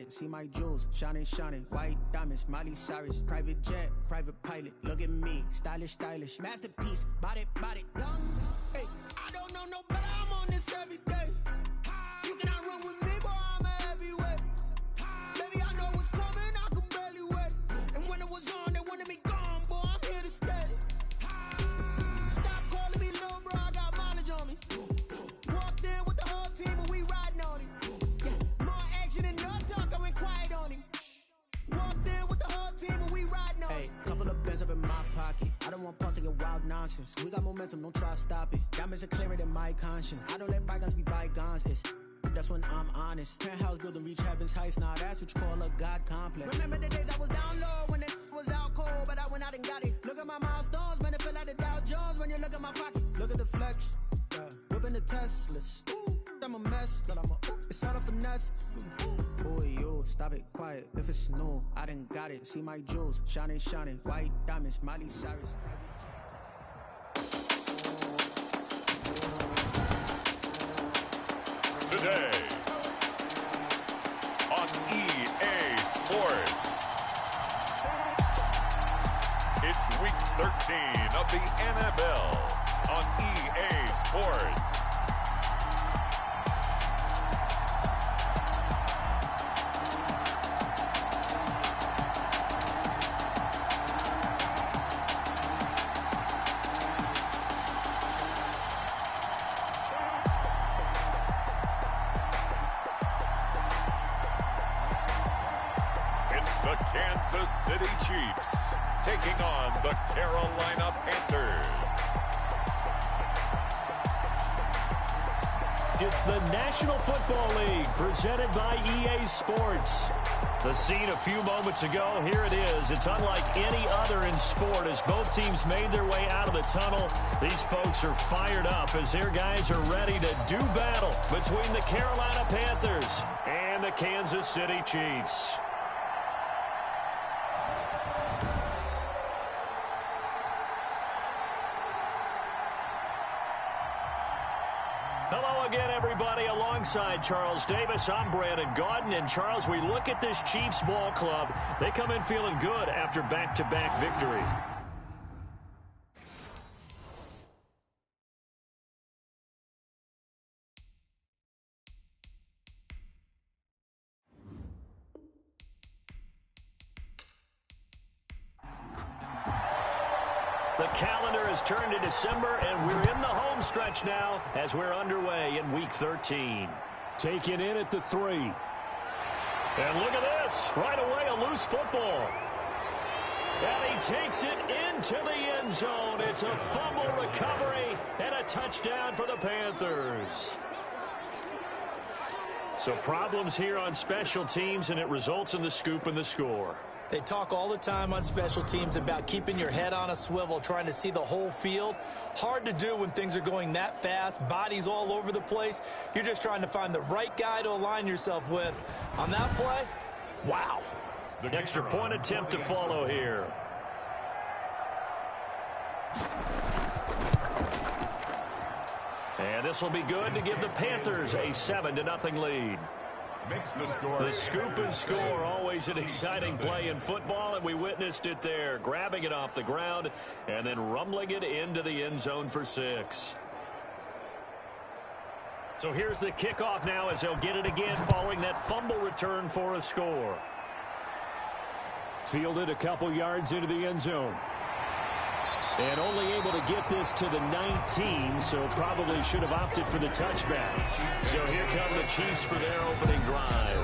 it. See my jewels, shining, shining. White diamonds, Miley Cyrus. Private jet, private pilot. Look at me, stylish, stylish. Masterpiece, body, body. Hey, I don't know no better. I'm on this every day. You cannot run with me, boy. I'm a heavyweight. Baby, I know what's coming. I could barely wait. And when it was on, they wanted me gone, boy. I'm here to stay. Stop calling me little bro. I got mileage on me. Walked in with the whole team and we riding on him. Yeah, more action and no talk. I went quiet on him. Walked in with the whole team and we riding on him. Hey, couple of bins up in my pocket. I don't want pulse to get wild nonsense. We got momentum, don't try to stop it. Diamonds are clearer than my conscience. I don't let bygones be bygones. That's when I'm honest. Penthouse building reach heaven's heights. Now that's what you call a God complex. Remember the days I was down low when it was out cold, but I went out and got it. Look at my milestones, man, it feel like the Dow Jones when you look at my pocket. Look at the flex, whipping the Teslas. I'm a mess, but it's all a finesse. Boy, yo, stop it, quiet. If it's new, I done got it. See my jewels, shining, shining. White diamonds, Miley Cyrus. Today on EA Sports, it's week 13 of the NFL on EA Sports. The Kansas City Chiefs taking on the Carolina Panthers. It's the National Football League presented by EA Sports. The scene a few moments ago, here it is. It's unlike any other in sport as both teams made their way out of the tunnel. These folks are fired up as their guys are ready to do battle between the Carolina Panthers and the Kansas City Chiefs. Hello again, everybody. Alongside Charles Davis, I'm Brandon Gaudin. And, Charles, we look at this Chiefs ball club. They come in feeling good after back-to-back victory. The calendar has turned to December, and we're in the home stretch now as we're underway in Week 13. Taken in at the 3. And look at this. Right away, a loose football. And he takes it into the end zone. It's a fumble recovery and a touchdown for the Panthers. So problems here on special teams, and it results in the scoop and the score. They talk all the time on special teams about keeping your head on a swivel, trying to see the whole field. Hard to do when things are going that fast, bodies all over the place. You're just trying to find the right guy to align yourself with. On that play, wow. The extra point attempt to follow here. And this will be good to give the Panthers a 7-0 lead. Makes the score. The scoop and score, always an exciting play in football, and we witnessed it there, grabbing it off the ground and then rumbling it into the end zone for 6. So here's the kickoff now as they'll get it again following that fumble return for a score. Fielded a couple yards into the end zone. And only able to get this to the 19, so probably should have opted for the touchback. So here come the Chiefs for their opening drive.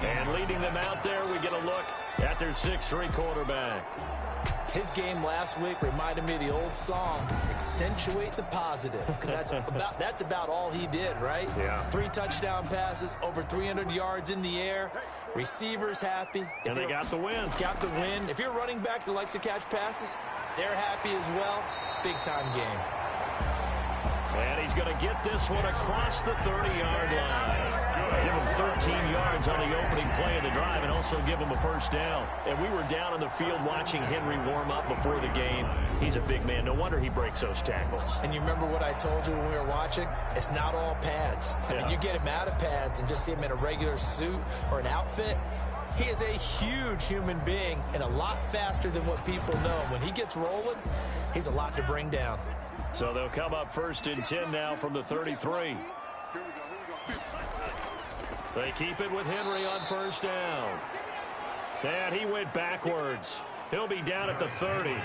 And leading them out there, we get a look at their 6'3" quarterback. His game last week reminded me of the old song, Accentuate the Positive. Because that's about all he did, right? Yeah. 3 touchdown passes, over 300 yards in the air. Receivers happy. And they got the win. Got the win. If you're a running back that likes to catch passes, they're happy as well. Big-time game. And he's going to get this one across the 30-yard line. Give him 13 yards on the opening play of the drive and also give him a first down. And we were down on the field watching Henry warm up before the game. He's a big man. No wonder he breaks those tackles. And you remember what I told you when we were watching? It's not all pads. I mean, you get him out of pads and just see him in a regular suit or an outfit. He is a huge human being and a lot faster than what people know. When he gets rolling, he's a lot to bring down. So they'll come up 1st and 10 now from the 33. They keep it with Henry on first down. And he went backwards. He'll be down at the 30.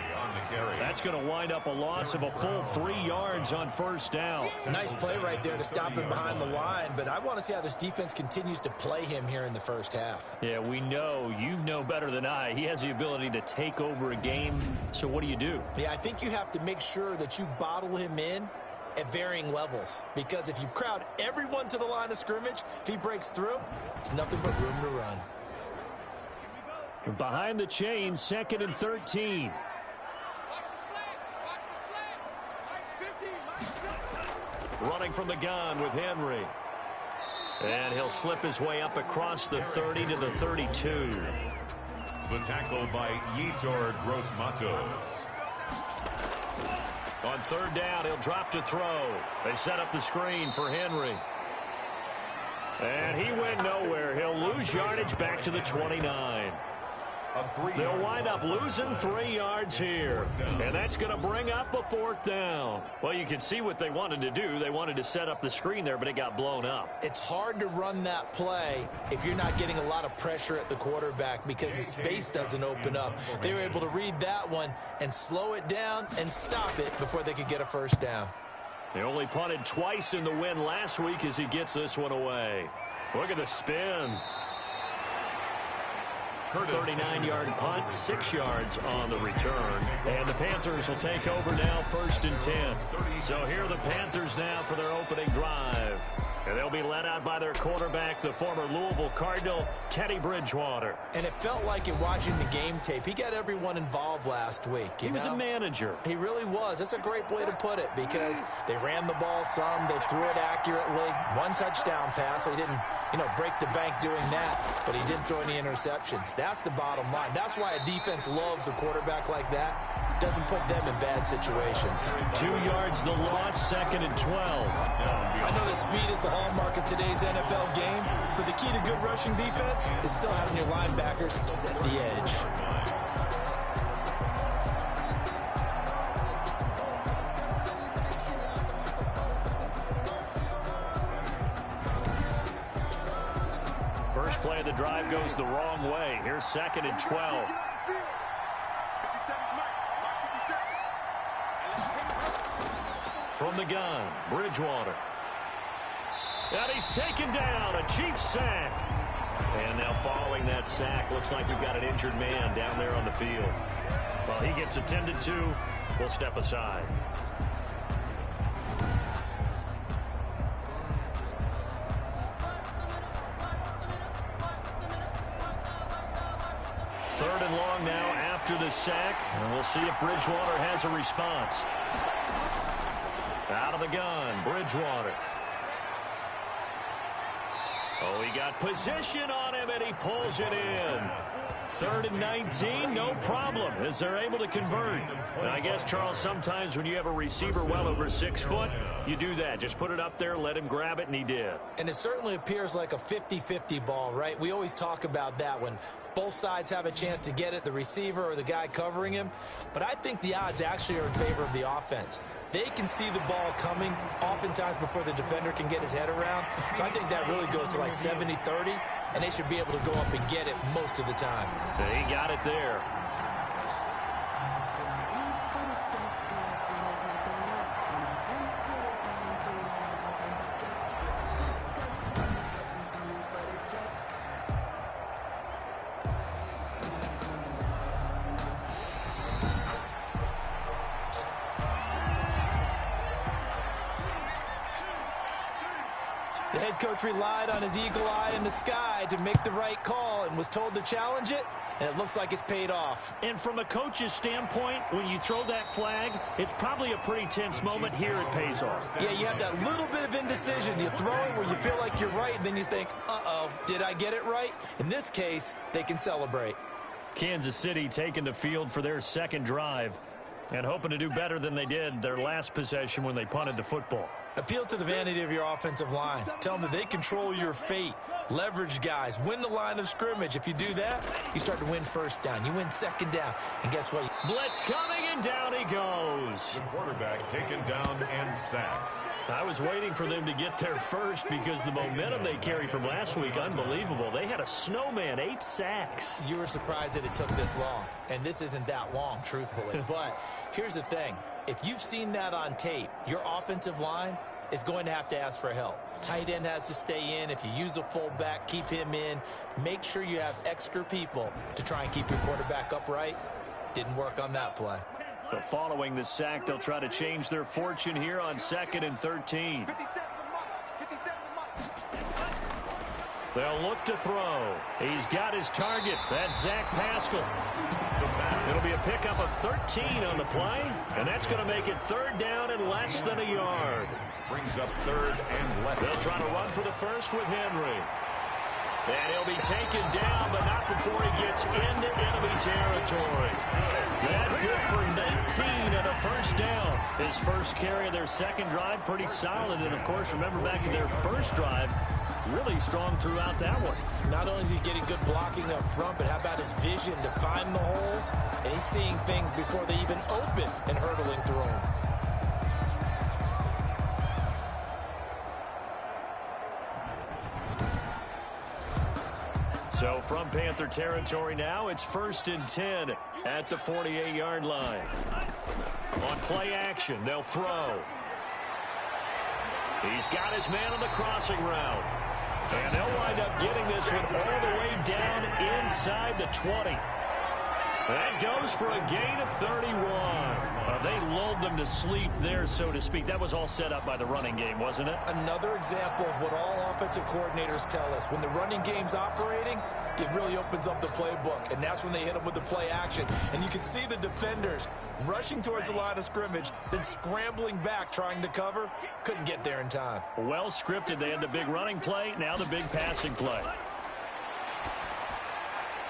That's going to wind up a loss of a full 3 yards on first down. Nice play right there to stop him behind the line, but I want to see how this defense continues to play him here in the first half. Yeah, we know. You know better than I. He has the ability to take over a game, so what do? Yeah, I think you have to make sure that you bottle him in at varying levels, because if you crowd everyone to the line of scrimmage, if he breaks through, there's nothing but room to run. Behind the chains, 2nd and 13. Running from the gun with Henry. And he'll slip his way up across the 30 to the 32. The tackle by Yetur Gross-Matos. On 3rd down, he'll drop to throw. They set up the screen for Henry. And he went nowhere. He'll lose yardage back to the 29. They'll wind up losing 3 yards here. And that's going to bring up a 4th down. Well, you can see what they wanted to do. They wanted to set up the screen there, but it got blown up. It's hard to run that play if you're not getting a lot of pressure at the quarterback because the space doesn't open up. They were able to read that one and slow it down and stop it before they could get a first down. They only punted twice in the win last week as he gets this one away. Look at the spin. 39-yard punt, 6 yards on the return. And the Panthers will take over now, 1st and 10. So here are the Panthers now for their opening drive. And they'll be led out by their quarterback, the former Louisville Cardinal, Teddy Bridgewater. And it felt like in watching the game tape, he got everyone involved last week. He was a manager. He really was. That's a great way to put it because they ran the ball some, they threw it accurately. 1 touchdown pass, so he didn't, break the bank doing that, but he didn't throw any interceptions. That's the bottom line. That's why a defense loves a quarterback like that. Doesn't put them in bad situations. 2 yards the loss, 2nd and 12. I know that speed is the hallmark of today's NFL game, but the key to good rushing defense is still having your linebackers set the edge. First play of the drive goes the wrong way. Here's 2nd and 12. From the gun, Bridgewater. And he's taken down, a Chiefs sack. And now following that sack, looks like we've got an injured man down there on the field. While he gets attended to, we'll step aside. Third and long now after the sack. And we'll see if Bridgewater has a response. Out of the gun, Bridgewater. Oh, he got position on him, and he pulls it in. 3rd and 19, no problem, as they're able to convert. And I guess, Charles, sometimes when you have a receiver well over 6 foot, you do that. Just put it up there, let him grab it, and he did. And it certainly appears like a 50-50 ball, right? We always talk about that when both sides have a chance to get it, the receiver or the guy covering him. But I think the odds actually are in favor of the offense. They can see the ball coming oftentimes before the defender can get his head around. So I think that really goes to like 70-30, and they should be able to go up and get it most of the time. They got it there. The head coach relied on his eagle eye in the sky to make the right call and was told to challenge it, and it looks like it's paid off. And from a coach's standpoint, when you throw that flag, it's probably a pretty tense moment. Here it pays off. Yeah, you have that little bit of indecision. You throw it where you feel like you're right, and then you think, uh-oh, did I get it right? In this case, they can celebrate. Kansas City taking the field for their second drive and hoping to do better than they did their last possession when they punted the football. Appeal to the vanity of your offensive line. Tell them that they control your fate. Leverage guys. Win the line of scrimmage. If you do that, you start to win first down. You win second down. And guess what? Blitz coming, and down he goes. The quarterback taken down and sacked. I was waiting for them to get there first because the momentum they carried from last week, unbelievable. They had a snowman, 8 sacks. You were surprised that it took this long. And this isn't that long, truthfully. But here's the thing. If you've seen that on tape, your offensive line is going to have to ask for help. Tight end has to stay in. If you use a fullback, keep him in. Make sure you have extra people to try and keep your quarterback upright. Didn't work on that play. But following the sack, they'll try to change their fortune here on 2nd and 13. They'll look to throw. He's got his target. That's Zach Pascal. It'll be a pickup of 13 on the play, and that's going to make it 3rd down and less than a yard. Brings up 3rd and less. They'll try to run for the first with Henry. And he'll be taken down, but not before he gets into enemy territory. That good for 19 and a first down. His first carry of their second drive, pretty solid. And, of course, remember back to their first drive, really strong throughout that one. Not only is he getting good blocking up front, but how about his vision to find the holes? And he's seeing things before they even open and hurtling through them. So from Panther territory now, it's 1st and 10 at the 48-yard line. On play action, they'll throw. He's got his man on the crossing route. And they'll wind up getting this one all the way down inside the 20. That goes for a gain of 31. They lulled them to sleep there, so to speak. That was all set up by the running game, wasn't it? Another example of what all offensive coordinators tell us. When the running game's operating, it really opens up the playbook, and that's when they hit them with the play action. And you can see the defenders rushing towards the line of scrimmage, then scrambling back trying to cover. Couldn't get there in time. Well scripted. They had the big running play, now the big passing play.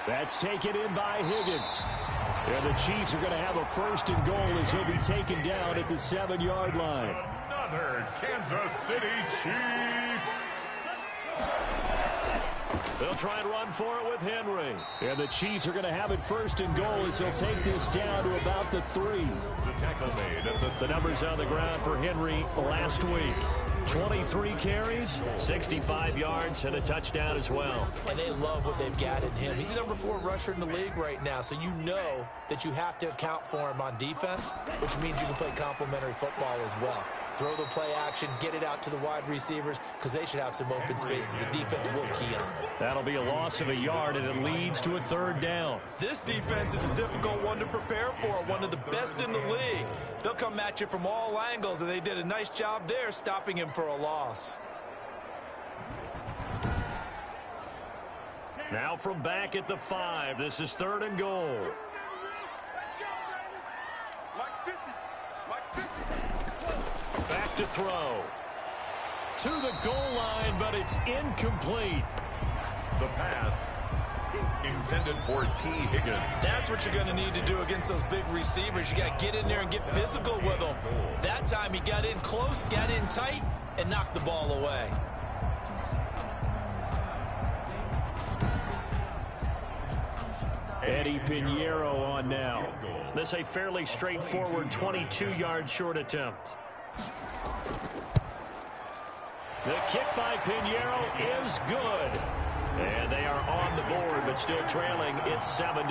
That's taken in by Higgins. And the Chiefs are going to have a 1st and goal as he'll be taken down at the 7-yard line. Another Kansas City Chiefs. They'll try and run for it with Henry. And the Chiefs are going to have it 1st and goal as he'll take this down to about the 3. The tackle made at the numbers on the ground for Henry last week. 23 carries, 65 yards, and a touchdown as well. And they love what they've got in him. He's the number 4 rusher in the league right now, so you know that you have to account for him on defense, which means you can play complementary football as well. Throw the play action, get it out to the wide receivers, because they should have some open space because the defense will key on it. That'll be a loss of a yard, and it leads to a 3rd down. This defense is a difficult one to prepare for, one of the best in the league. They'll come at you from all angles, and they did a nice job there stopping him for a loss. Now from back at the 5, this is 3rd and goal. Back to throw. To the goal line, but it's incomplete. the pass intended for T. Higgins. That's what you're going to need to do against those big receivers. You got to get in there and get physical with them. That time he got in close, got in tight, and knocked the ball away. Eddie Pinheiro on now. This a fairly straightforward 22-yard short attempt. The kick by Pinheiro is good. And they are on the board, but still trailing. It's 7-3.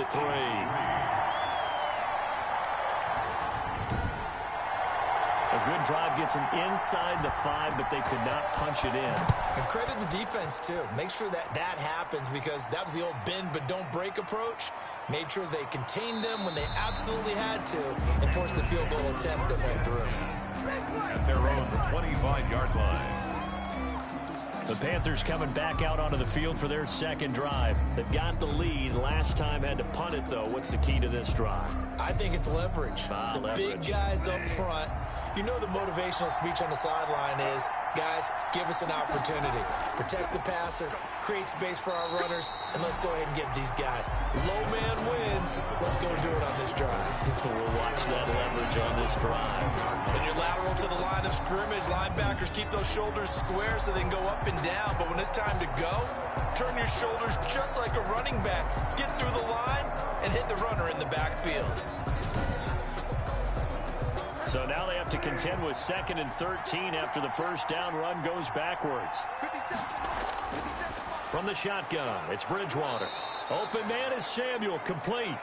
A good drive gets them inside the 5, but they could not punch it in. And credit the defense, too. Make sure that that happens, because that was the old bend but don't break approach. Made sure they contained them when they absolutely had to and forced the field goal attempt that went through. At their own 25-yard line. The Panthers coming back out onto the field for their second drive. They've got the lead. Last time had to punt it, though. What's the key to this drive? I think it's leverage. The big guys up front. You know the motivational speech on the sideline is, guys, give us an opportunity. Protect the passer, create space for our runners, and let's go ahead and get these guys. Low man wins. Let's go do it on this drive. We'll watch that leverage on this drive. When you're lateral to the line of scrimmage, linebackers keep those shoulders square so they can go up and down. But when it's time to go, turn your shoulders just like a running back. Get through the line and hit the runner in the backfield. So now they have to contend with 2nd and 13 after the first down run goes backwards. From the shotgun, it's Bridgewater. Open man is Samuel, complete.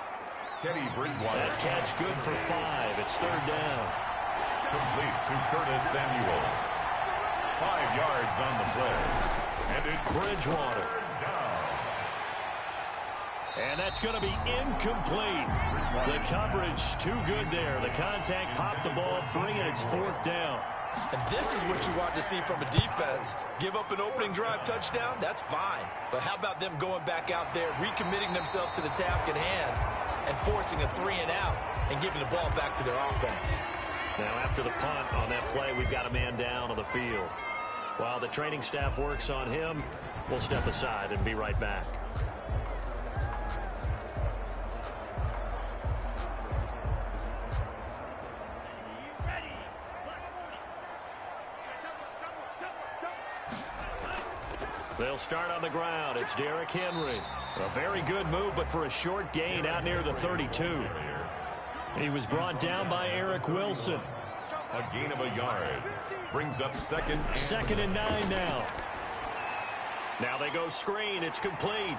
Teddy Bridgewater. That catch good for 5. It's 3rd down. Complete to Curtis Samuel. 5 yards on the play. And it's Bridgewater. And that's going to be incomplete. The coverage too good there. The contact popped the ball free, and it's 4th down. And this is what you want to see from a defense. Give up an opening drive touchdown, that's fine. But how about them going back out there, recommitting themselves to the task at hand, and forcing a 3 and out, and giving the ball back to their offense. Now after the punt on that play, we've got a man down on the field. While the training staff works on him, we'll step aside and be right back. They'll start on the ground. It's Derrick Henry. A very good move, but for a short gain out near the 32. He was brought down by Eric Wilson. A gain of a yard. Brings up 2nd and 9 now. Now they go screen. It's complete.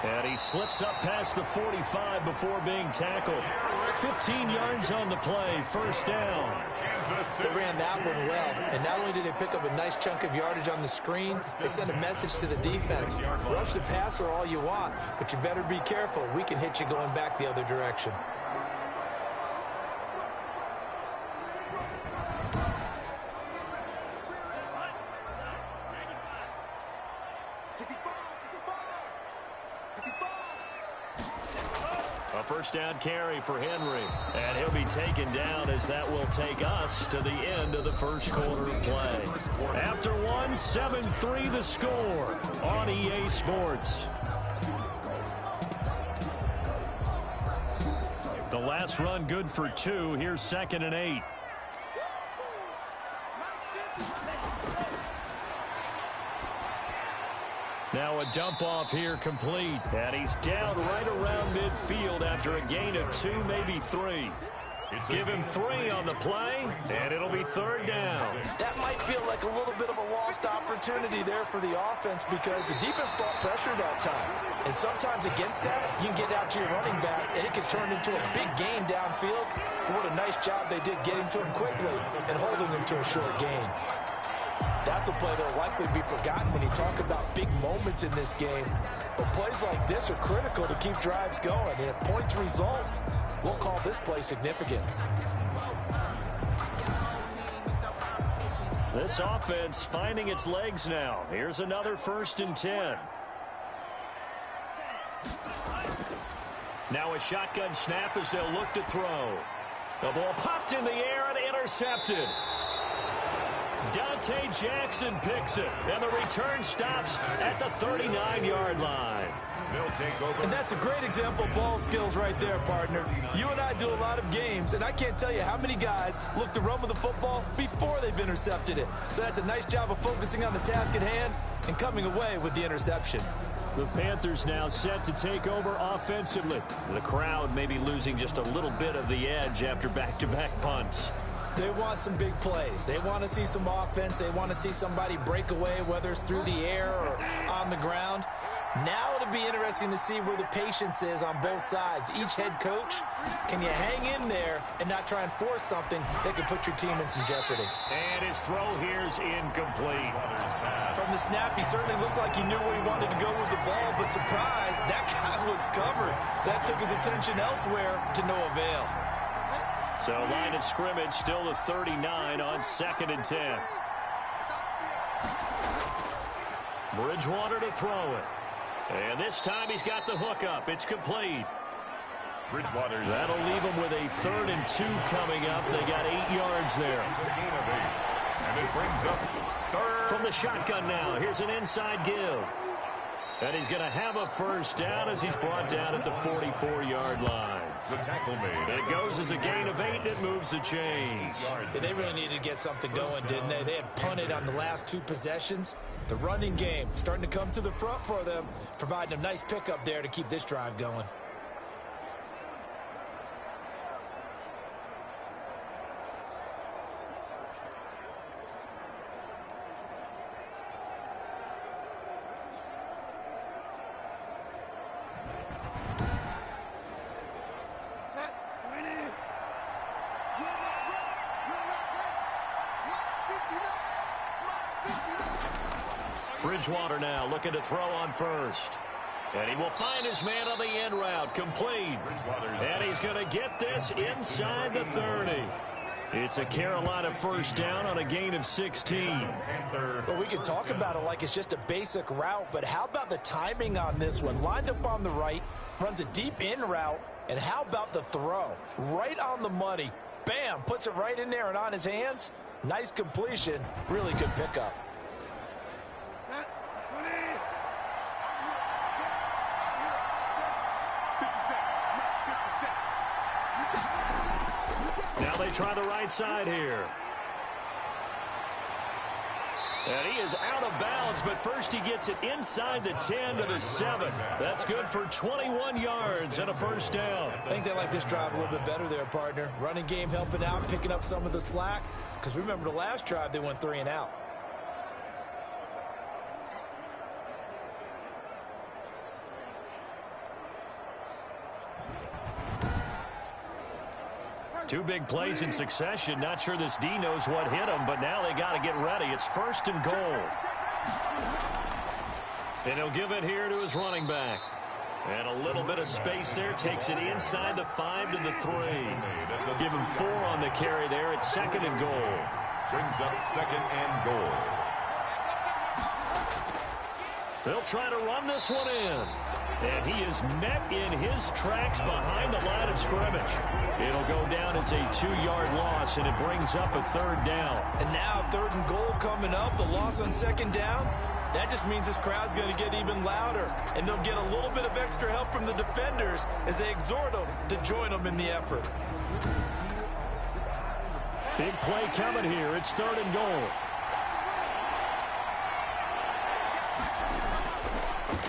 And he slips up past the 45 before being tackled. 15 yards on the play. 1st down. They ran that one well, and not only did they pick up a nice chunk of yardage on the screen, they sent a message to the defense. Rush the passer all you want, but you better be careful. We can hit you going back the other direction. A 1st down carry for Henry. And he'll be taken down as that will take us to the end of the 1st quarter of play. After 1, 7-3 the score on EA Sports. The last run good for 2. Here's 2nd and 8. Now a dump off here complete. And he's down right around midfield after a gain of 2, maybe 3. Give him 3 on the play, and it'll be 3rd down. That might feel like a little bit of a lost opportunity there for the offense because the defense brought pressure that time. And sometimes against that, you can get out to your running back, and it can turn into a big gain downfield. But what a nice job they did getting to him quickly and holding him to a short gain. That's a play that will likely be forgotten when you talk about big moments in this game. But plays like this are critical to keep drives going. And if points result, we'll call this play significant. This offense finding its legs now. Here's another 1st and 10. Now a shotgun snap as they'll look to throw. The ball popped in the air and intercepted. Dante Jackson picks it, and the return stops at the 39-yard line. They'll take over. And that's a great example of ball skills right there, partner. You and I do a lot of games, and I can't tell you how many guys look to run with the football before they've intercepted it. So that's a nice job of focusing on the task at hand and coming away with the interception. The Panthers now set to take over offensively. The crowd may be losing just a little bit of the edge after back-to-back punts. They want some big plays. They want to see some offense. They want to see somebody break away, whether it's through the air or on the ground. Now it'll be interesting to see where the patience is on both sides. Each head coach, can you hang in there and not try and force something that could put your team in some jeopardy? And his throw here's incomplete. From the snap, he certainly looked like he knew where he wanted to go with the ball, but surprise, that guy was covered. So that took his attention elsewhere to no avail. So line of scrimmage still the 39 on 2nd and 10. Bridgewater to throw it. And this time he's got the hook up. It's complete. Bridgewater's. That'll leave them with a 3rd and 2 coming up. They got 8 yards there. It's a gain of 8. And it brings up 3rd. From the shotgun now, here's an inside give. And he's going to have a first down as he's brought down at the 44-yard line. The tackle made. It goes as a gain of 8, and it moves the chains. Yeah, they really needed to get something going, didn't they? They had punted on the last 2 possessions. The running game starting to come to the front for them, providing a nice pickup there to keep this drive going. Bridgewater now looking to throw on first. And he will find his man on the end route. Complete. And he's going to get this inside the 30. It's a Carolina first down on a gain of 16. Well, we can talk about it like it's just a basic route, but how about the timing on this one? Lined up on the right, runs a deep in route, and how about the throw? Right on the money. Bam, puts it right in there and on his hands. Nice completion. Really good pickup. Now they try the right side here. And he is out of bounds, but first he gets it inside the 10 to the 7. That's good for 21 yards and a first down. I think they like this drive a little bit better there, partner. Running game helping out, picking up some of the slack. Because remember the last drive, they went 3 and out. Two big plays in succession. Not sure this D knows what hit him, but now they got to get ready. It's 1st and goal. And he'll give it here to his running back. And a little bit of space there. Takes it inside the 5 to the 3. Give him 4 on the carry there. It's 2nd and goal. Brings up 2nd and goal. They'll try to run this one in. And he is met in his tracks behind the line of scrimmage. It'll go down as a 2-yard loss, and it brings up a 3rd down. And now 3rd and goal coming up. The loss on 2nd down. That just means this crowd's going to get even louder. And they'll get a little bit of extra help from the defenders as they exhort them to join them in the effort. Big play coming here. It's 3rd and goal.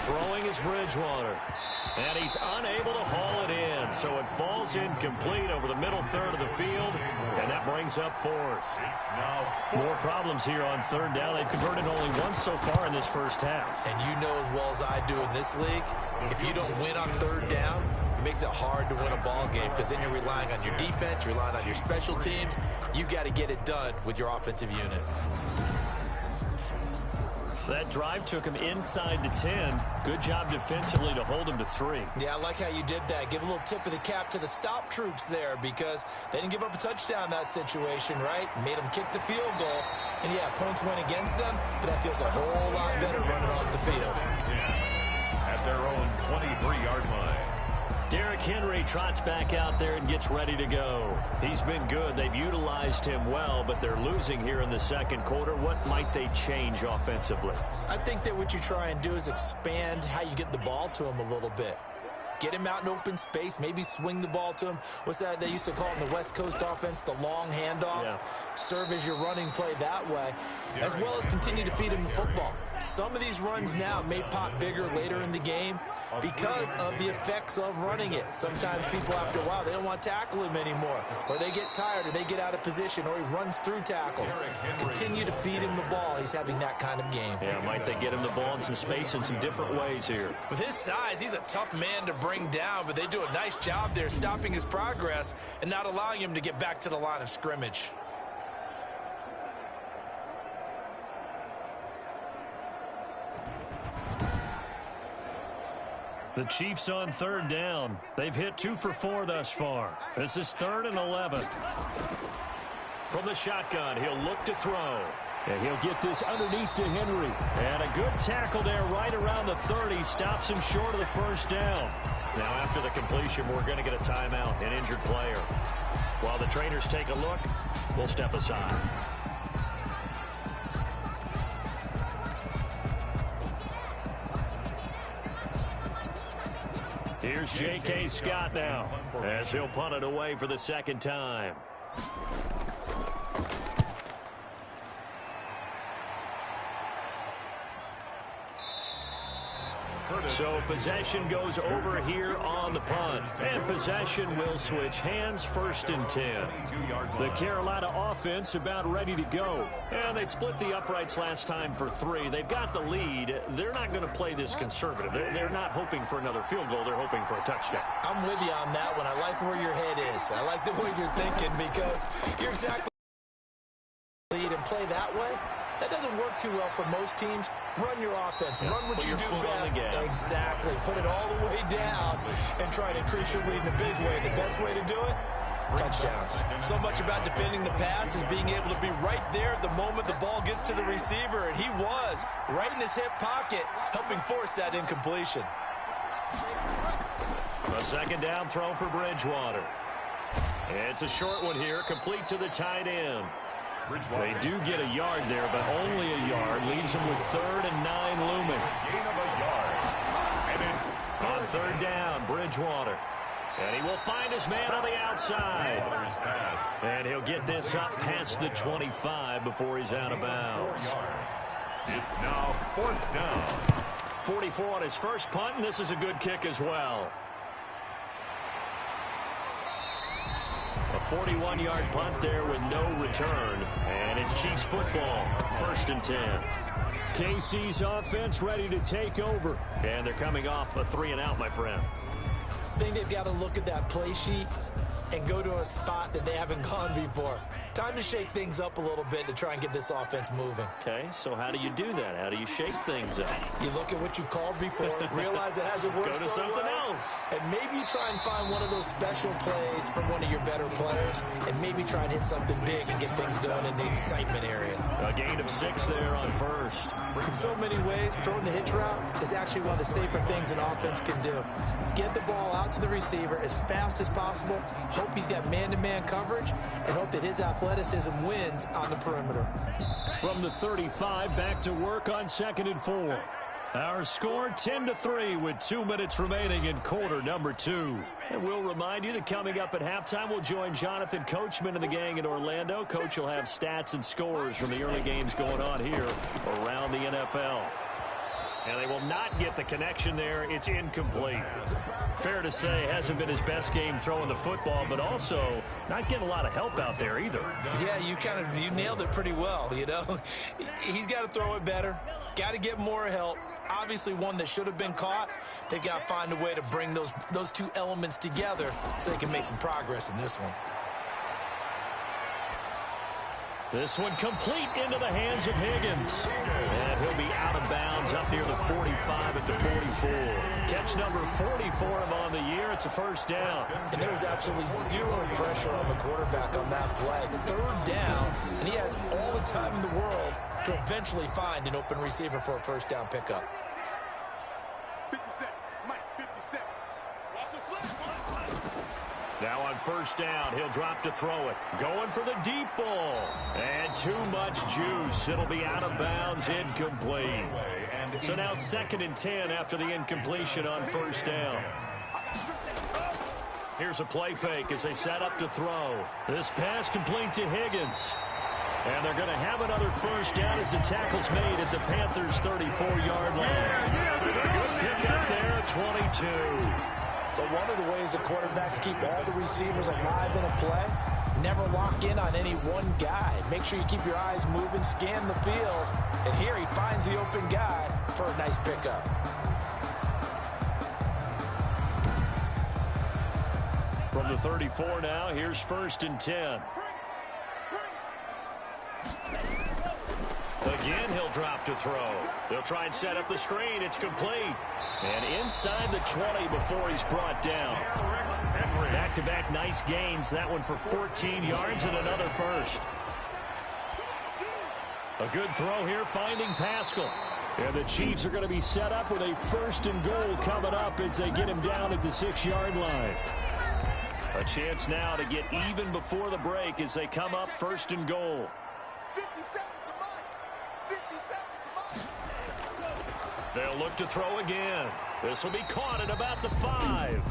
Throwing is Bridgewater. And he's unable to haul it in. So it falls incomplete over the middle 3rd of the field. And that brings up 4th. More problems here on 3rd down. They've converted only once so far in this first half. And you know as well as I do in this league, if you don't win on 3rd down, it makes it hard to win a ball game because then you're relying on your defense, you're relying on your special teams. You've got to get it done with your offensive unit. That drive took him inside the 10. Good job defensively to hold him to 3. Yeah, I like how you did that. Give a little tip of the cap to the stop troops there because they didn't give up a touchdown in that situation, right? Made them kick the field goal. And, yeah, points went against them, but that feels a whole lot better running off the field. At their own 23-yard line. Derrick Henry trots back out there and gets ready to go. He's been good. They've utilized him well, but they're losing here in the 2nd quarter. What might they change offensively? I think that what you try and do is expand how you get the ball to him a little bit. Get him out in open space, maybe swing the ball to him. What's that they used to call in the West Coast offense, the long handoff? Yeah. Serve as your running play that way, as well as continue to feed him the football. Some of these runs now may pop bigger later in the game because of the effects of running it. Sometimes people, after a while, they don't want to tackle him anymore, or they get tired, or they get out of position, or he runs through tackles. Continue to feed him the ball. He's having that kind of game. Yeah, might they get him the ball in some space in some different ways here. With his size, he's a tough man to bring down, but they do a nice job there stopping his progress and not allowing him to get back to the line of scrimmage. The Chiefs on 3rd down. They've hit 2 for 4 thus far. This is 3rd and 11. From the shotgun, he'll look to throw. And he'll get this underneath to Henry. And a good tackle there right around the 30. Stops him short of the first down. Now after the completion, we're going to get a timeout, an injured player. While the trainers take a look, we'll step aside. Here's J.K. Scott now as he'll punt it away for the second time. So possession goes over here on the punt. And possession will switch hands, 1st and 10. The Carolina offense about ready to go. And they split the uprights last time for 3. They've got the lead. They're not going to play this conservative. They're not hoping for another field goal. They're hoping for a touchdown. I'm with you on that one. I like where your head is. I like the way you're thinking because you're exactly lead and play that way. That doesn't work too well for most teams. Run your offense. Yeah. Run what you do best. Exactly. Put it all the way down and try to increase your lead in a big way. The best way to do it, touchdowns. So much about defending the pass is being able to be right there at the moment the ball gets to the receiver, and he was right in his hip pocket, helping force that incompletion. A second down throw for Bridgewater. It's a short one here, complete to the tight end. They do get a yard there, but only a yard. Leaves them with 3rd and 9 looming. Gain of a yard. And it's on 3rd down, Bridgewater. And he will find his man on the outside. And he'll get this up past the 25 before he's out of bounds. It's now 4th down. 44 on his first punt, and this is a good kick as well. A 41-yard punt there with no return. And it's Chiefs football, 1st and 10. KC's offense ready to take over. And they're coming off a 3-and-out, my friend. I think they've got to look at that play sheet and go to a spot that they haven't gone before. Time to shake things up a little bit to try and get this offense moving. Okay, so how do you do that? How do you shake things up? You look at what you've called before, realize it hasn't worked. Go to something else. And maybe you try and find one of those special plays from one of your better players, and maybe try and hit something big and get things going in the excitement area. A gain of 6 there on 1st. In so many ways, throwing the hitch route is actually one of the safer things an offense can do. Get the ball out to the receiver as fast as possible, hope he's got man-to-man coverage, and hope that his athleticism wins on the perimeter. From the 35, back to work on 2nd and 4. Our score 10-3 with 2 minutes remaining in quarter number 2. And we'll remind you that coming up at halftime, we'll join Jonathan Coachman and the gang in Orlando. Coach will have stats and scores from the early games going on here around the NFL. And they will not get the connection there. It's incomplete. Fair to say, hasn't been his best game throwing the football, but also not getting a lot of help out there either. Yeah, you nailed it pretty well, you know. He's got to throw it better. Got to get more help. Obviously one that should have been caught. They've got to find a way to bring those two elements together so they can make some progress in this one. This one complete into the hands of Higgins. And he'll be out of bounds up near the 45 at the 44. Catch number 44 on the year. It's a 1st down. And there was absolutely 0 pressure on the quarterback on that play. 3rd down, and he has all the time in the world to eventually find an open receiver for a 1st down pickup. 50 Mike, 50 Watch the slip. Now on 1st down, he'll drop to throw it. Going for the deep ball. And too much juice. It'll be out of bounds, incomplete. So now 2nd and 10 after the incompletion on 1st down. Here's a play fake as they set up to throw. This pass complete to Higgins. And they're going to have another 1st down as the tackle's made at the Panthers' 34-yard line. A good pick up there at 22. But one of the ways the quarterbacks keep all the receivers alive in a play, never lock in on any one guy. Make sure you keep your eyes moving, scan the field, and here he finds the open guy for a nice pickup. From the 34 now, here's 1st and 10. Again, he'll drop to throw. They'll try and set up the screen. It's complete. And inside the 20 before he's brought down. Back-to-back nice gains. That one for 14 yards and another 1st. A good throw here, finding Pascal. And the Chiefs are going to be set up with a 1st and goal coming up as they get him down at the 6-yard line. A chance now to get even before the break as they come up 1st and goal. 50 seconds to mine. 50 seconds to mine. They'll look to throw again. This will be caught at about the 5.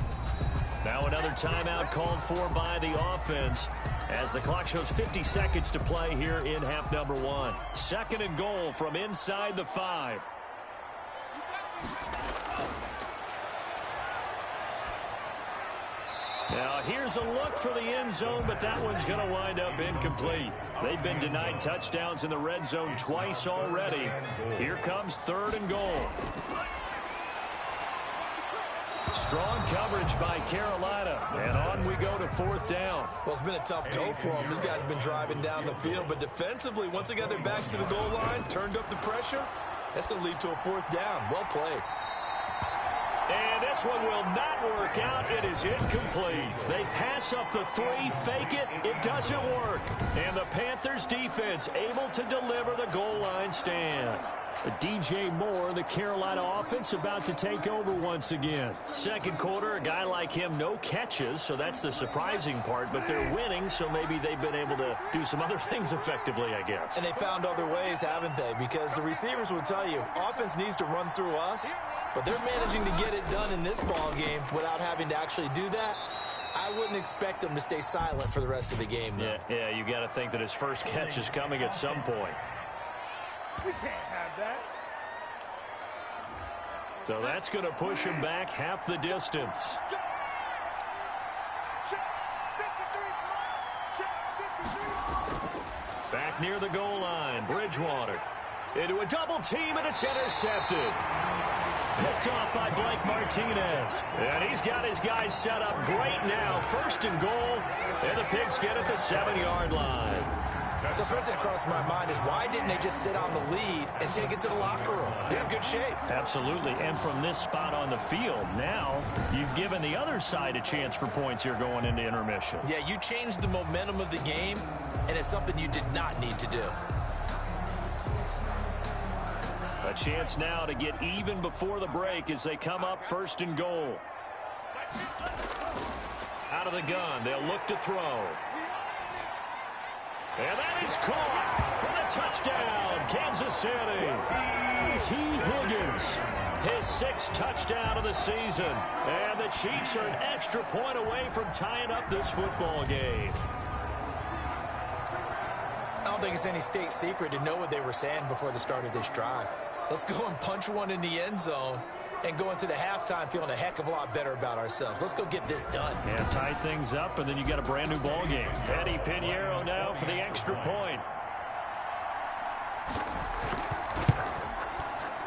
Now another timeout called for by the offense as the clock shows 50 seconds to play here in half number 1. 2nd and goal from inside the 5. Now here's a look for the end zone, but that one's going to wind up incomplete. They've been denied touchdowns in the red zone twice already. Here comes 3rd and goal. Strong coverage by Carolina, and on we go to 4th down. Well, it's been a tough go for them. These guys have been driving down the field, but defensively, once they got their backs to the goal line, turned up the pressure, that's going to lead to a 4th down. Well played. And this one will not work out. It is incomplete. They pass up the 3, fake it. It doesn't work. And the Panthers defense able to deliver the goal line stand. DJ Moore, the Carolina offense, about to take over once again. 2nd quarter, a guy like him, no catches, so that's the surprising part. But they're winning, so maybe they've been able to do some other things effectively, I guess. And they found other ways, haven't they? Because the receivers will tell you, offense needs to run through us, but they're managing to get it done in this ball game without having to actually do that. I wouldn't expect them to stay silent for the rest of the game, though. Yeah, you got to think that his first catch is coming at some point. We can't have that. So that's going to push him back half the distance. Back near the goal line, Bridgewater. Into a double team, and it's intercepted. Picked off by Blake Martinez. And he's got his guys set up great now. 1st and goal, and the Pigs get at the 7-yard line. So first thing that crossed my mind is why didn't they just sit on the lead and take it to the locker room? They're in good shape. Absolutely, and from this spot on the field, now you've given the other side a chance for points here going into intermission. Yeah, you changed the momentum of the game, and it's something you did not need to do. A chance now to get even before the break as they come up 1st and goal. Out of the gun, they'll look to throw. And that is caught for the touchdown, Kansas City. T. Higgins, his 6th touchdown of the season. And the Chiefs are an extra point away from tying up this football game. I don't think it's any state secret to know what they were saying before the start of this drive. Let's go and punch one in the end zone and go into the halftime feeling a heck of a lot better about ourselves. Let's go get this done. And tie things up, and then you got a brand new ball game. Eddie Pinheiro now for the extra point.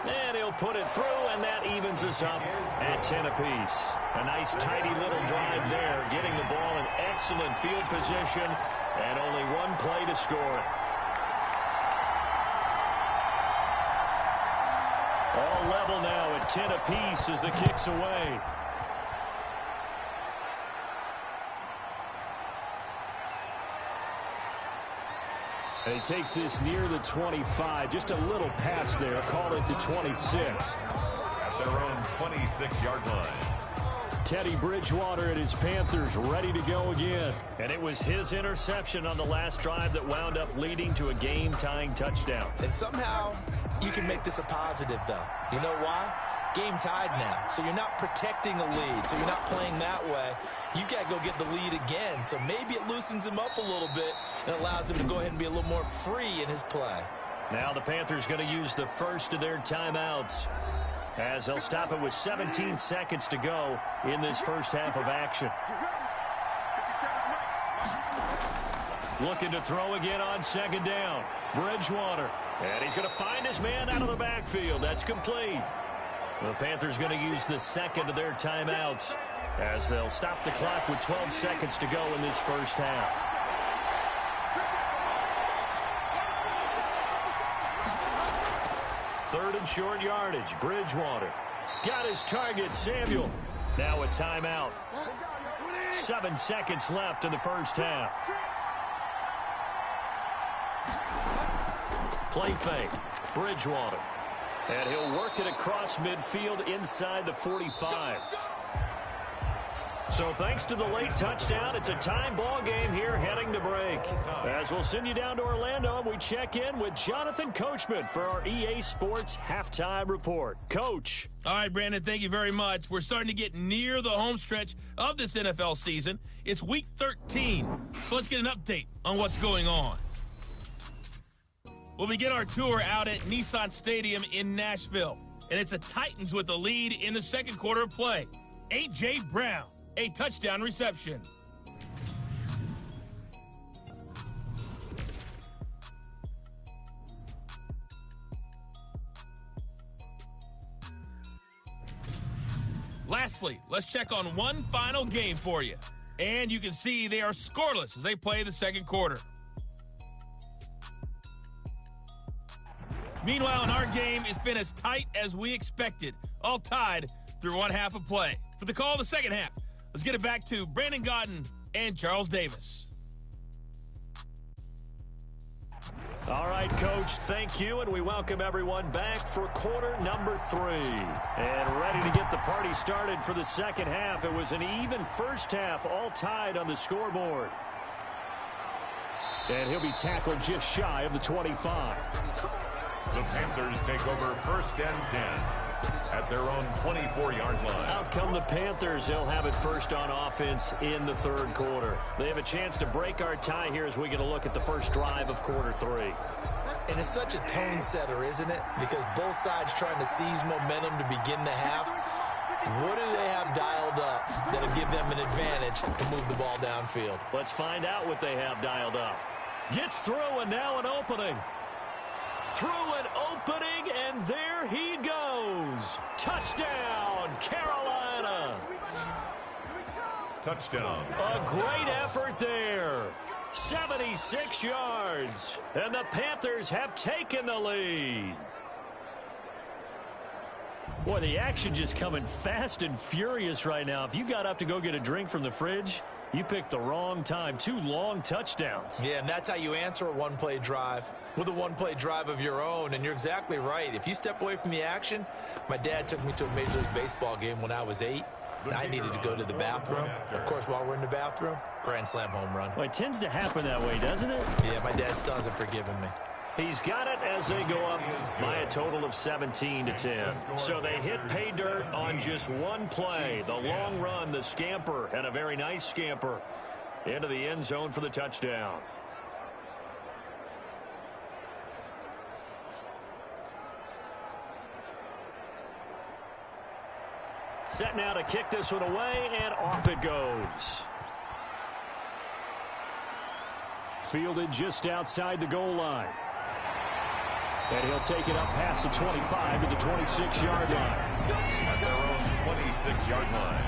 And he'll put it through, and that evens us up at 10 apiece. A nice, tidy little drive there, getting the ball in excellent field position, and only one play to score it. All level now at 10 apiece as the kick's away. And he takes this near the 25, just a little pass there, call it the 26. At their own 26-yard line. Teddy Bridgewater and his Panthers ready to go again. And it was his interception on the last drive that wound up leading to a game-tying touchdown. And somehow you can make this a positive, though. You know why? Game tied now. So you're not protecting a lead. So you're not playing that way. You've got to go get the lead again. So maybe it loosens him up a little bit and allows him to go ahead and be a little more free in his play. Now the Panthers going to use the first of their timeouts as they'll stop it with 17 seconds to go in this first half of action. Looking to throw again on 2nd down. Bridgewater. And he's going to find his man out of the backfield. That's complete. The Panthers going to use the 2nd of their timeouts as they'll stop the clock with 12 seconds to go in this first half. Third and short yardage. Bridgewater. Got his target, Samuel. Now a timeout. 7 seconds left in the first half. Play fake. Bridgewater. And he'll work it across midfield inside the 45. So thanks to the late touchdown, it's a tie ball game here heading to break. As we'll send you down to Orlando, we check in with Jonathan Coachman for our EA Sports Halftime Report. Coach. All right, Brandon, thank you very much. We're starting to get near the home stretch of this NFL season. It's Week 13, so let's get an update on what's going on. We'll begin our tour out at Nissan Stadium in Nashville, and it's the Titans with the lead in the second quarter of play. A.J. Brown, a touchdown reception. Lastly, let's check on one final game for you. And you can see they are scoreless as they play the second quarter. Meanwhile, in our game, it's been as tight as we expected, all tied through one half of play. For the call of the second half, let's get it back to Brandon Gaudin and Charles Davis. All right, Coach, thank you, and we welcome everyone back for quarter number 3. And ready to get the party started for the second half. It was an even first half, all tied on the scoreboard. And he'll be tackled just shy of the 25. The Panthers take over 1st and 10 at their own 24-yard line. Out come the Panthers. They'll have it first on offense in the third quarter. They have a chance to break our tie here as we get a look at the first drive of quarter 3. And it's such a tone setter, isn't it? Because both sides trying to seize momentum to begin the half. What do they have dialed up that'll give them an advantage to move the ball downfield? Let's find out what they have dialed up. Gets through, and now an opening. Through an opening, and there he goes. Touchdown, Carolina. Touchdown. A great effort there. 76 yards. And the Panthers have taken the lead. Boy, the action just coming fast and furious right now. If you got up to go get a drink from the fridge, you picked the wrong time. 2 long touchdowns. Yeah, and that's how you answer a one-play drive with a one-play drive of your own. And you're exactly right. If you step away from the action, my dad took me to a Major League Baseball game when I was 8. And I needed to go to the bathroom. Of course, while we're in the bathroom, grand slam home run. Well, it tends to happen that way, doesn't it? Yeah, my dad still hasn't forgiven me. He's got it as they go up by a total of 17-10. So they hit pay dirt on just one play. The long run, the scamper, and a very nice scamper into the end zone for the touchdown. Set now to kick this one away, and off it goes. Fielded just outside the goal line. And he'll take it up past the 25 to the 26-yard line. At their own 26-yard line.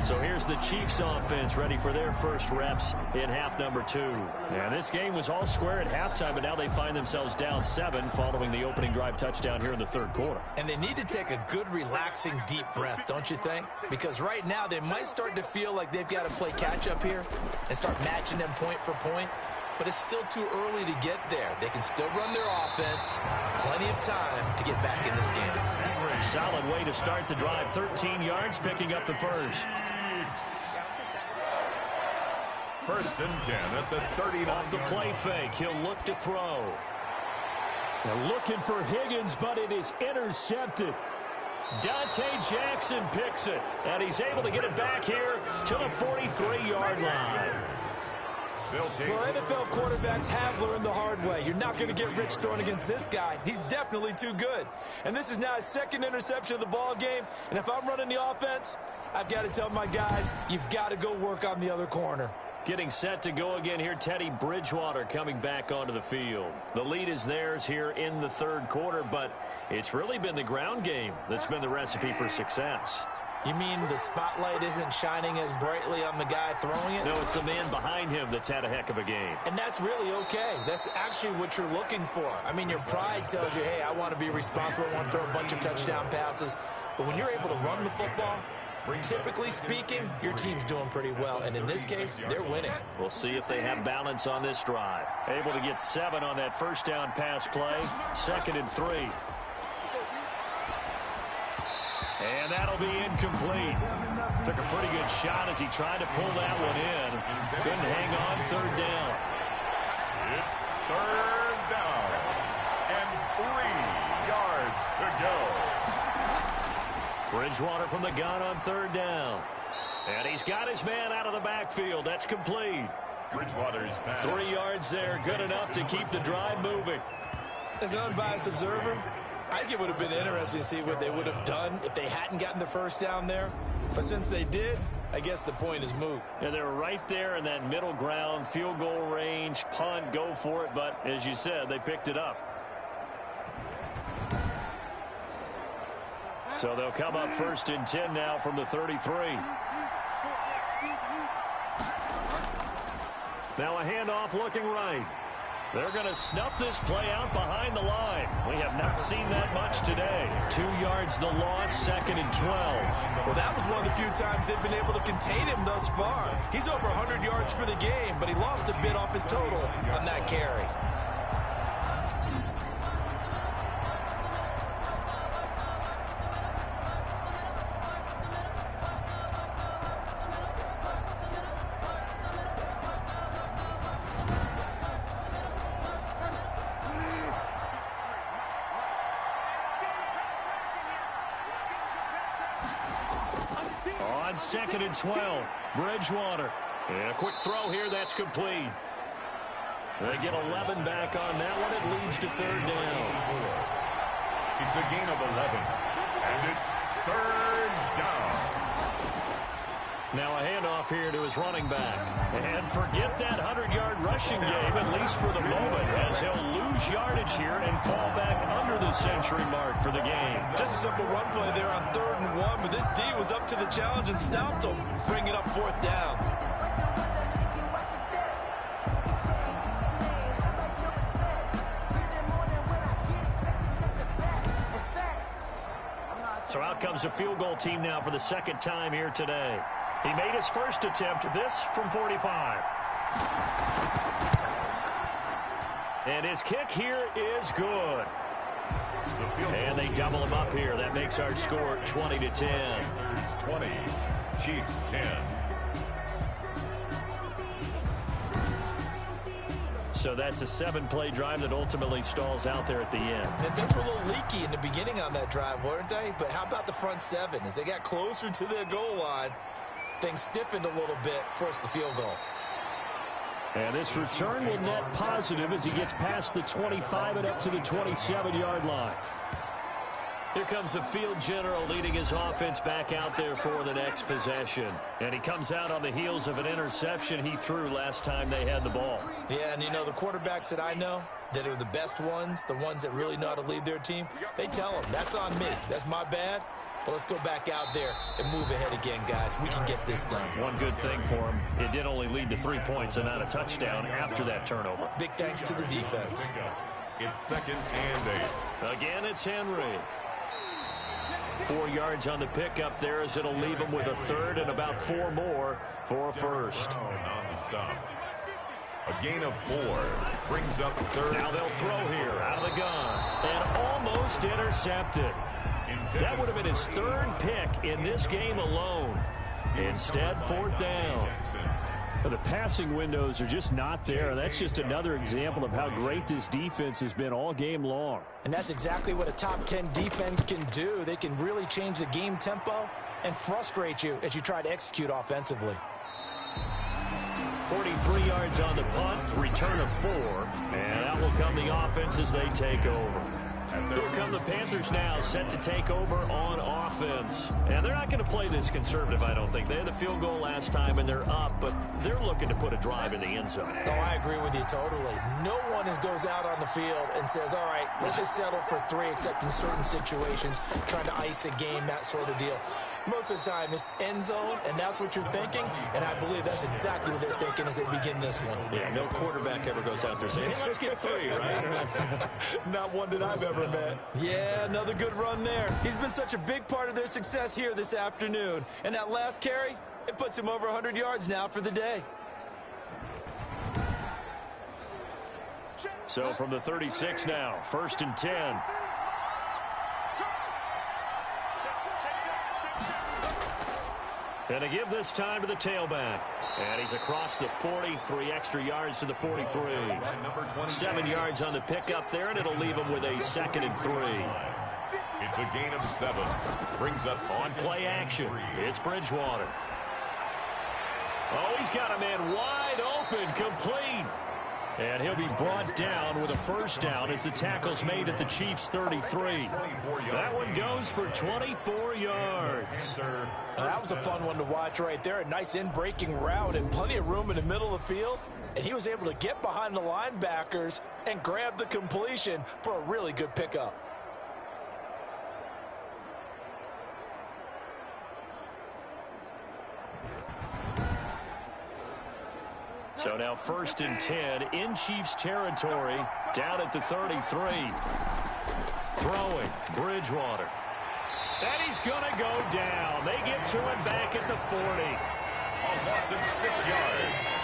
So here's the Chiefs offense ready for their first reps in half number 2. And this game was all square at halftime, but now they find themselves down 7 following the opening drive touchdown here in the third quarter. And they need to take a good, relaxing, deep breath, don't you think? Because right now they might start to feel like they've got to play catch-up here and start matching them point for point. But it's still too early to get there. They can still run their offense. Plenty of time to get back in this game. Solid way to start the drive. 13 yards, picking up the first. 1st and 10 at the 39. Off the play fake, he'll look to throw. They're looking for Higgins, but it is intercepted. Dante Jackson picks it, and he's able to get it back here to the 43-yard line. Well, NFL quarterbacks have learned the hard way. You're not going to get rich throwing against this guy. He's definitely too good. And this is now his 2nd interception of the ball game. And if I'm running the offense, I've got to tell my guys, you've got to go work on the other corner. Getting set to go again here, Teddy Bridgewater coming back onto the field. The lead is theirs here in the third quarter, but it's really been the ground game that's been the recipe for success. You mean the spotlight isn't shining as brightly on the guy throwing it? No, it's the man behind him that's had a heck of a game. And that's really okay. That's actually what you're looking for. I mean, your pride tells you, hey, I want to be responsible. I want to throw a bunch of touchdown passes. But when you're able to run the football, Typically speaking, your team's doing pretty well, and in this case, they're winning. We'll see if they have balance on this drive. Able to get 7 on that first down pass play. 2nd and 3. And that'll be incomplete. Took a pretty good shot as he tried to pull that one in. Couldn't hang on 3rd down. It's 3rd down and 3 yards to go. Bridgewater from the gun on 3rd down. And he's got his man out of the backfield. That's complete. Bridgewater's pass. 3 yards there, good enough to keep the drive moving. As an unbiased observer, I think it would have been interesting to see what they would have done if they hadn't gotten the first down there. But since they did, I guess the point is moot. Yeah, they're right there in that middle ground, field goal range, punt, go for it. But as you said, they picked it up. So they'll come up 1st and 10 now from the 33. Now a handoff looking right. They're going to snuff this play out behind the line. We have not seen that much today. 2 yards the loss, 2nd and 12. Well, that was one of the few times they've been able to contain him thus far. He's over 100 yards for the game, but he lost a bit off his total on that carry. On 2nd and 12, Bridgewater. And a quick throw here, that's complete. They get 11 back on that one. It leads to 3rd down. It's a gain of 11, and it's 3rd down. Now a handoff here to his running back. And forget that 100-yard rushing game, at least for the moment, as he'll lose yardage here and fall back under the century mark for the game. Just a simple run play there on 3rd and 1, but this D was up to the challenge and stopped him, bringing up 4th down. So out comes a field goal team now for the 2nd time here today. He made his first attempt, this from 45. And his kick here is good. And they double him up here. That makes our score 20-10. 20, Chiefs 10. So that's a 7-play drive that ultimately stalls out there at the end. And things were a little leaky in the beginning on that drive, weren't they? But how about the front 7? As they got closer to their goal line, things stiffened a little bit, forced the field goal. And this return will net positive as he gets past the 25 and up to the 27-yard line. Here comes the field general leading his offense back out there for the next possession. And he comes out on the heels of an interception he threw last time they had the ball. Yeah, and you know, the quarterbacks that I know that are the best ones, the ones that really know how to lead their team, they tell them, that's on me. That's my bad. But let's go back out there and move ahead again, guys. We can get this done. One good thing for him, it did only lead to 3 points and not a touchdown after that turnover. Big thanks to the defense. It's 2nd and 8. Again, it's Henry. 4 yards on the pickup there as it'll leave him with a 3rd and about 4 more for a first. On the stop. A gain of 4 brings up 3rd. Now they'll throw here out of the gun and almost intercepted. That would have been his 3rd pick in this game alone. Instead, 4th down. The passing windows are just not there. That's just another example of how great this defense has been all game long. And that's exactly what a top 10 defense can do. They can really change the game tempo and frustrate you as you try to execute offensively. 43 yards on the punt, return of 4, and out will come the offense as they take over. Here come the Panthers now, set to take over on offense. And they're not going to play this conservative, I don't think. They had the field goal last time, and they're up, but they're looking to put a drive in the end zone. Oh, I agree with you totally. No one goes out on the field and says, all right, let's just settle for 3, except in certain situations, trying to ice a game, that sort of deal. Most of the time, it's end zone, and that's what you're thinking, and I believe that's exactly what they're thinking as they begin this one. Yeah, no quarterback ever goes out there saying, hey, let's get 3, right? Not one that I've ever met. Yeah, another good run there. He's been such a big part of their success here this afternoon, and that last carry, it puts him over 100 yards now for the day. So from the 36 now, 1st and 10. And to give this time to the tailback. And he's across the 40, 3 extra yards to the 43. 7 yards on the pickup there, and it'll leave him with a 2nd and 3. It's a gain of 7. Brings up on play action. It's Bridgewater. Oh, he's got a man wide open, complete. And he'll be brought down with a 1st down as the tackle's made at the Chiefs' 33. That one goes for 24 yards. That was a fun one to watch right there. A nice in-breaking route and plenty of room in the middle of the field. And he was able to get behind the linebackers and grab the completion for a really good pickup. So now 1st and 10 in Chiefs territory, down at the 33. Throwing, Bridgewater. And he's going to go down. They get to him back at the 40. A loss of 6 yards.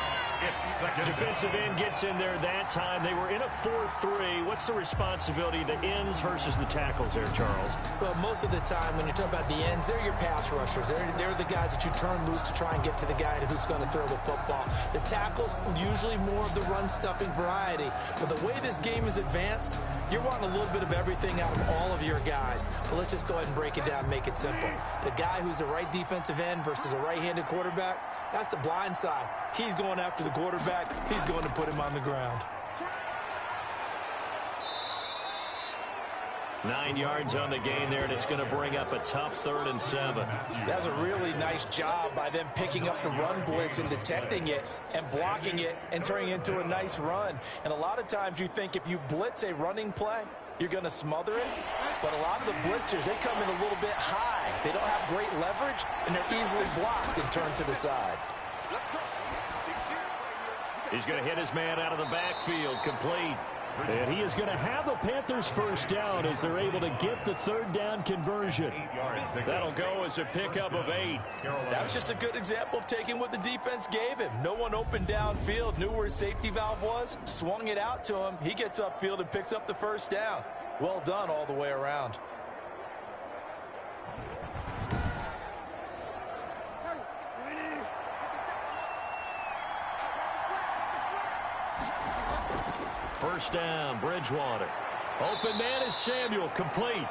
It's 2nd. Defensive end gets in there that time. They were in a 4-3. What's the responsibility of the ends versus the tackles there, Charles? Well, most of the time when you talk about the ends, they're your pass rushers. They're the guys that you turn loose to try and get to the guy who's going to throw the football. The tackles, usually more of the run-stuffing variety. But the way this game is advanced, you're wanting a little bit of everything out of all of your guys. But let's just go ahead and break it down and make it simple. The guy who's the right defensive end versus a right-handed quarterback, that's the blind side. He's going after the quarterback. He's going to put him on the ground. 9 yards on the gain there, and it's going to bring up a tough 3rd and 7. That's a really nice job by them picking up the run blitz and detecting it and blocking it and turning it into a nice run. And a lot of times you think if you blitz a running play, you're going to smother it. But a lot of the blitzers, they come in a little bit high. They don't have great leverage, and they're easily blocked and turned to the side. He's going to hit his man out of the backfield, complete. And he is going to have the Panthers' 1st down as they're able to get the 3rd down conversion. That'll go as a pickup of 8. That was just a good example of taking what the defense gave him. No one open downfield, knew where his safety valve was, swung it out to him. He gets upfield and picks up the 1st down. Well done all the way around. First down, Bridgewater. Open man is Samuel, complete.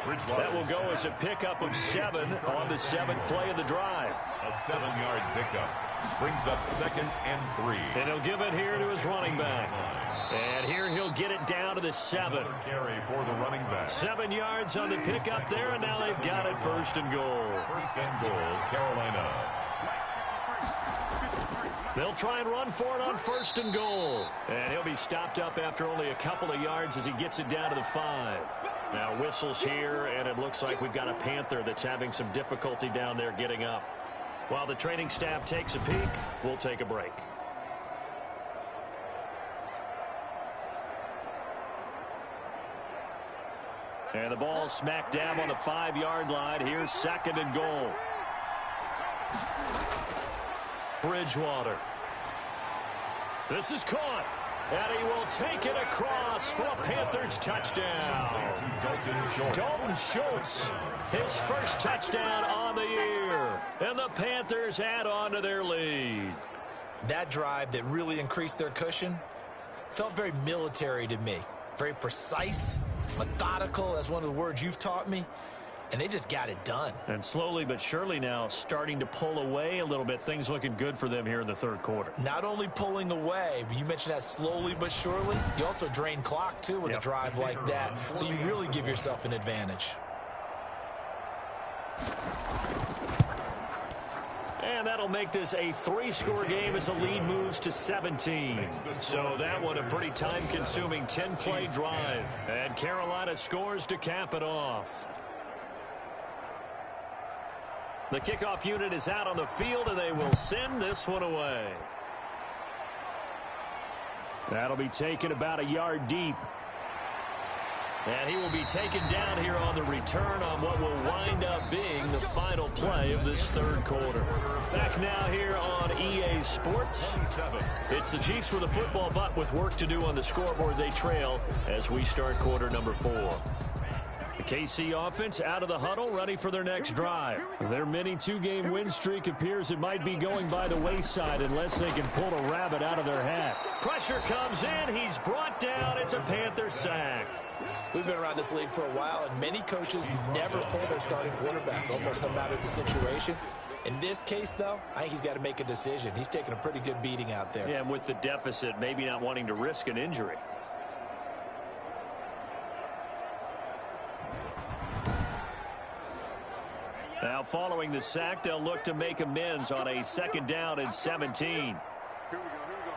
That will go as a pickup of 7 on the 7th play of the drive. A 7-yard pickup. Brings up 2nd and 3. And he'll give it here to his running back. And here he'll get it down to the 7. Carry for the running back. 7 yards on the pickup there, and now they've got it 1st and goal. 1st and goal, Carolina. They'll try and run for it on 1st and goal. And he'll be stopped up after only a couple of yards as he gets it down to the 5. Now whistles here, and it looks like we've got a Panther that's having some difficulty down there getting up. While the training staff takes a peek, we'll take a break. And the ball smacked down on the 5-yard line. Here's 2nd and goal. Bridgewater. This is caught. And he will take it across for a Panthers touchdown. Dalton Schultz, his 1st touchdown on the year. And the Panthers add on to their lead. That drive that really increased their cushion felt very military to me. Very precise, methodical, that's one of the words you've taught me. And they just got it done. And slowly but surely now starting to pull away a little bit. Things looking good for them here in the 3rd quarter. Not only pulling away, but you mentioned that slowly but surely. You also drain clock, too, with a drive like that. So you really give yourself an advantage. And that'll make this a 3-score game as the lead moves to 17. So that one a pretty time-consuming 10-play drive. And Carolina scores to cap it off. The kickoff unit is out on the field, and they will send this one away. That'll be taken about a yard deep. And he will be taken down here on the return on what will wind up being the final play of this third quarter. Back now here on EA Sports. It's the Chiefs with the football, but with work to do on the scoreboard, they trail as we start quarter number 4. The KC offense out of the huddle, ready for their next drive. Their mini 2-game win streak appears it might be going by the wayside unless they can pull a rabbit out of their hat. Pressure comes in. He's brought down. It's a Panther sack. We've been around this league for a while, and many coaches never pull their starting quarterback, almost no matter the situation. In this case, though, I think he's got to make a decision. He's taking a pretty good beating out there. Yeah, and with the deficit, maybe not wanting to risk an injury. Now, following the sack, they'll look to make amends on a 2nd down and 17. Here we go.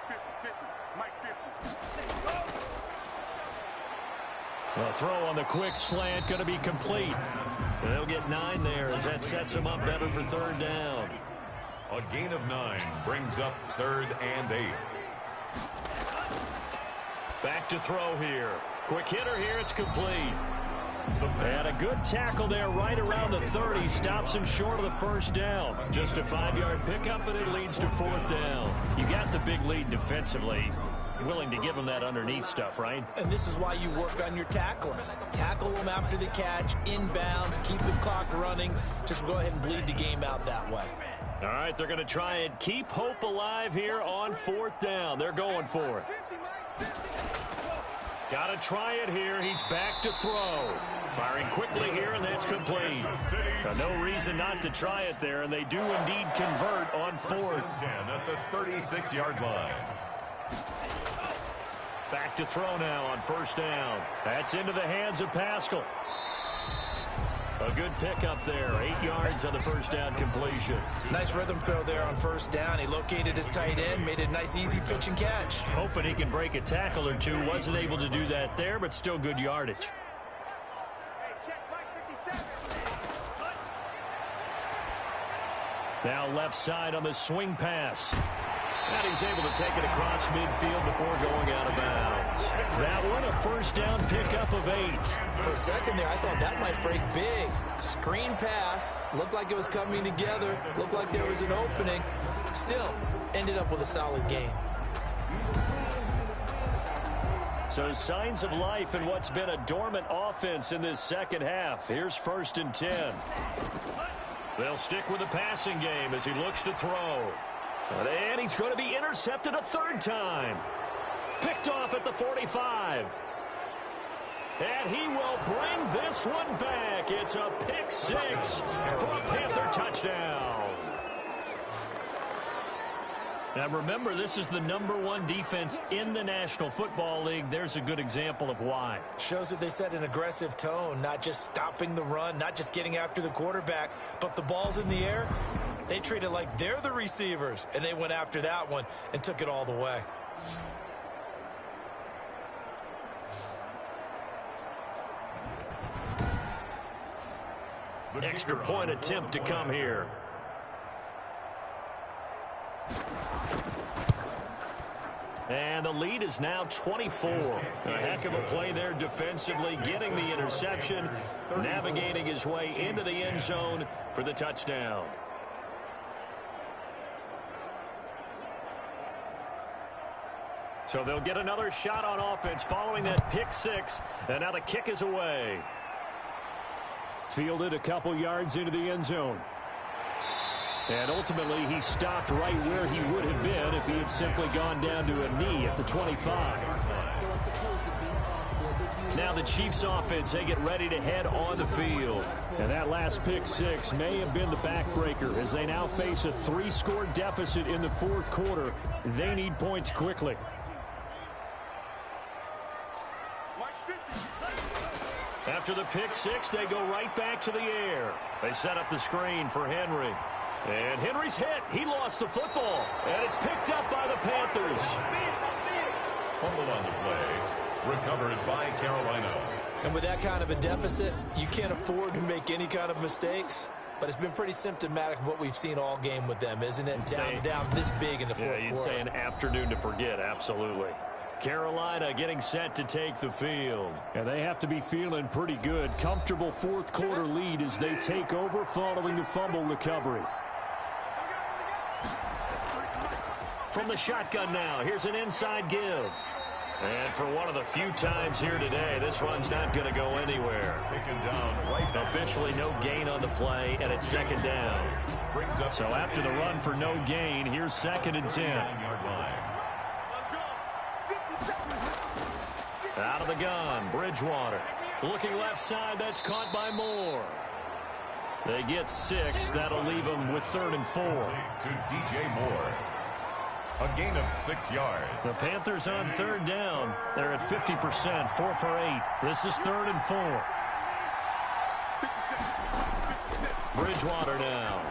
50, Mike 50. The throw on the quick slant going to be complete. And they'll get 9 there as that sets them up better for 3rd down. A gain of 9 brings up 3rd and 8. Back to throw here. Quick hitter here. It's complete. And a good tackle there right around the 30. Stops him short of the 1st down. Just a 5-yard pickup, and it leads to 4th down. You got the big lead defensively. Willing to give them that underneath stuff, right? And this is why you work on your tackling. Tackle them after the catch, inbounds, keep the clock running. Just go ahead and bleed the game out that way. All right, they're going to try and keep hope alive here on 4th down. They're going for it. Got to try it here. He's back to throw. Firing quickly here, and that's complete. No reason not to try it there, and they do indeed convert on 4th. 10 at the 36-yard line. Back to throw now on 1st down. That's into the hands of Pascal. A good pickup there. 8 yards on the 1st down completion. Nice rhythm throw there on 1st down. He located his tight end, made a nice easy pitch and catch. Hoping he can break a tackle or two. Wasn't able to do that there, but still good yardage. Now left side on the swing pass. And he's able to take it across midfield before going out of bounds. That one, a 1st down pickup of 8. For a second there, I thought that might break big. Screen pass. Looked like it was coming together. Looked like there was an opening. Still, ended up with a solid game. So signs of life in what's been a dormant offense in this 2nd half. Here's 1st and 10. They'll stick with the passing game as he looks to throw. And he's going to be intercepted a 3rd time. Picked off at the 45. And he will bring this one back. It's a pick 6 for a Panther touchdown. Now remember, this is the #1 defense in the National Football League. There's a good example of why. Shows that they set an aggressive tone, not just stopping the run, not just getting after the quarterback, but the ball's in the air. They treat it like they're the receivers, and they went after that one and took it all the way. Extra point attempt to come here. And the lead is now 24. A heck of a play there defensively, getting the interception, navigating his way into the end zone for the touchdown. So they'll get another shot on offense following that pick 6, and now the kick is away. Fielded a couple yards into the end zone. And ultimately, he stopped right where he would have been if he had simply gone down to a knee at the 25. Now the Chiefs offense, they get ready to head on the field. And that last pick 6 may have been the backbreaker as they now face a 3-score deficit in the 4th quarter. They need points quickly. After the pick 6, they go right back to the air. They set up the screen for Henry. And Henry's hit. He lost the football. And it's picked up by the Panthers. Fumble on the play. Recovered by Carolina. And with that kind of a deficit, you can't afford to make any kind of mistakes. but it's been pretty symptomatic of what we've seen all game with them, isn't it? Down this big in the fourth quarter. You'd say an afternoon to forget, absolutely. Carolina getting set to take the field. And they have to be feeling pretty good. Comfortable fourth quarter lead as they take over following the fumble recovery. From the shotgun now, here's an inside give. And for one of the few times here today, this run's not going to go anywhere. Taken down right. Officially no gain on the play, and it's second down. So after the run for no gain, here's 2nd and 10. Out of the gun, Bridgewater. Looking left side, that's caught by Moore. They get 6. That'll leave them with 3rd and 4. To DJ Moore. A gain of 6 yards. The Panthers on 3rd down. They're at 50%, 4 for 8. This is 3rd and 4. Bridgewater now.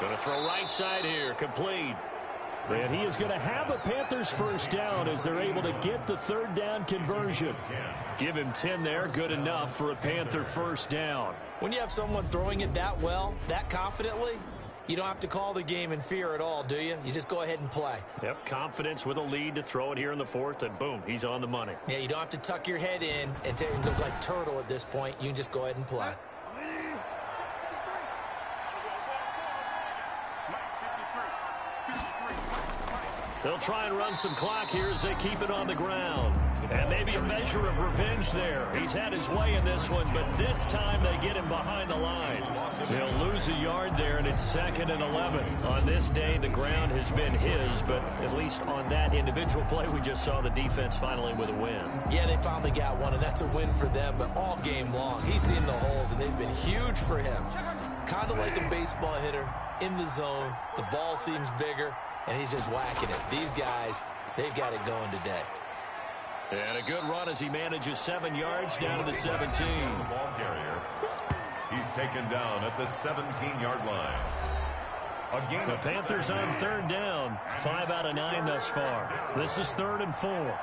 Going to throw right side here, complete. And he is going to have a Panthers first down as they're able to get the 3rd down conversion. Give him 10 there, good enough for a Panther first down. When you have someone throwing it that well, that confidently, you don't have to call the game in fear at all, do you? You just go ahead and play. Yep, confidence with a lead to throw it here in the 4th, and boom, he's on the money. Yeah, you don't have to tuck your head in and look like turtle at this point. You can just go ahead and play. They'll try and run some clock here as they keep it on the ground. And maybe a measure of revenge there. He's had his way in this one, but this time they get him behind the line. They'll lose a yard there, and it's 2nd and 11. On this day, the ground has been his, but at least on that individual play, we just saw the defense finally with a win. Yeah, they finally got one, and that's a win for them, but all game long, he's seen the holes, and they've been huge for him. Kind of like a baseball hitter in the zone. The ball seems bigger, and he's just whacking it. These guys, they've got it going today. And a good run as he manages 7 yards down to the 17. The ball carrier. He's taken down at the 17-yard line. The Panthers on 3rd down. 5 out of 9 thus far. This is 3rd and 4.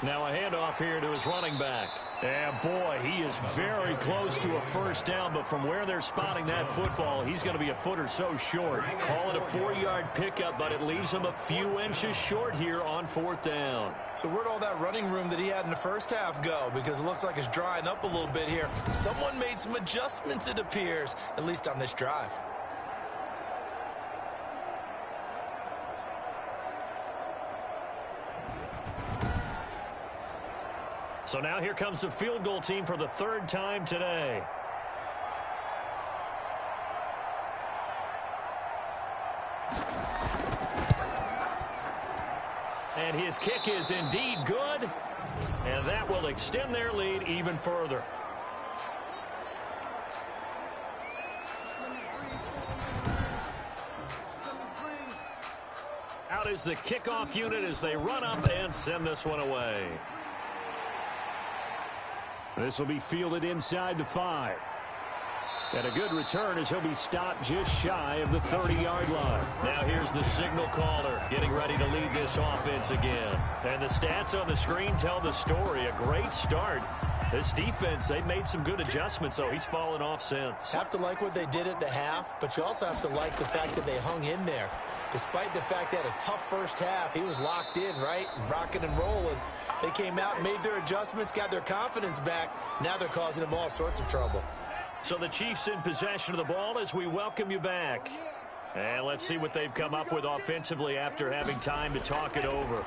Now a handoff here to his running back. And boy, he is very close to a first down, but from where they're spotting that football, he's going to be a foot or so short. Call it a 4-yard pickup, but it leaves him a few inches short here on 4th down. So where'd all that running room that he had in the first half go? Because it looks like it's drying up a little bit here. Someone made some adjustments, it appears, at least on this drive. So now here comes the field goal team for the 3rd time today. And his kick is indeed good, and that will extend their lead even further. Out is the kickoff unit as they run up and send this one away. This will be fielded inside the 5. And a good return as he'll be stopped just shy of the 30-yard line. Now here's the signal caller getting ready to lead this offense again. And the stats on the screen tell the story. A great start. This defense, they've made some good adjustments, so he's fallen off since. Have to like what they did at the half, but you also have to like the fact that they hung in there. Despite the fact they had a tough first half, he was locked in, right? Rocking and rolling. They came out, made their adjustments, got their confidence back. Now they're causing them all sorts of trouble. So the Chiefs in possession of the ball as we welcome you back. And let's see what they've come up with offensively after having time to talk it over.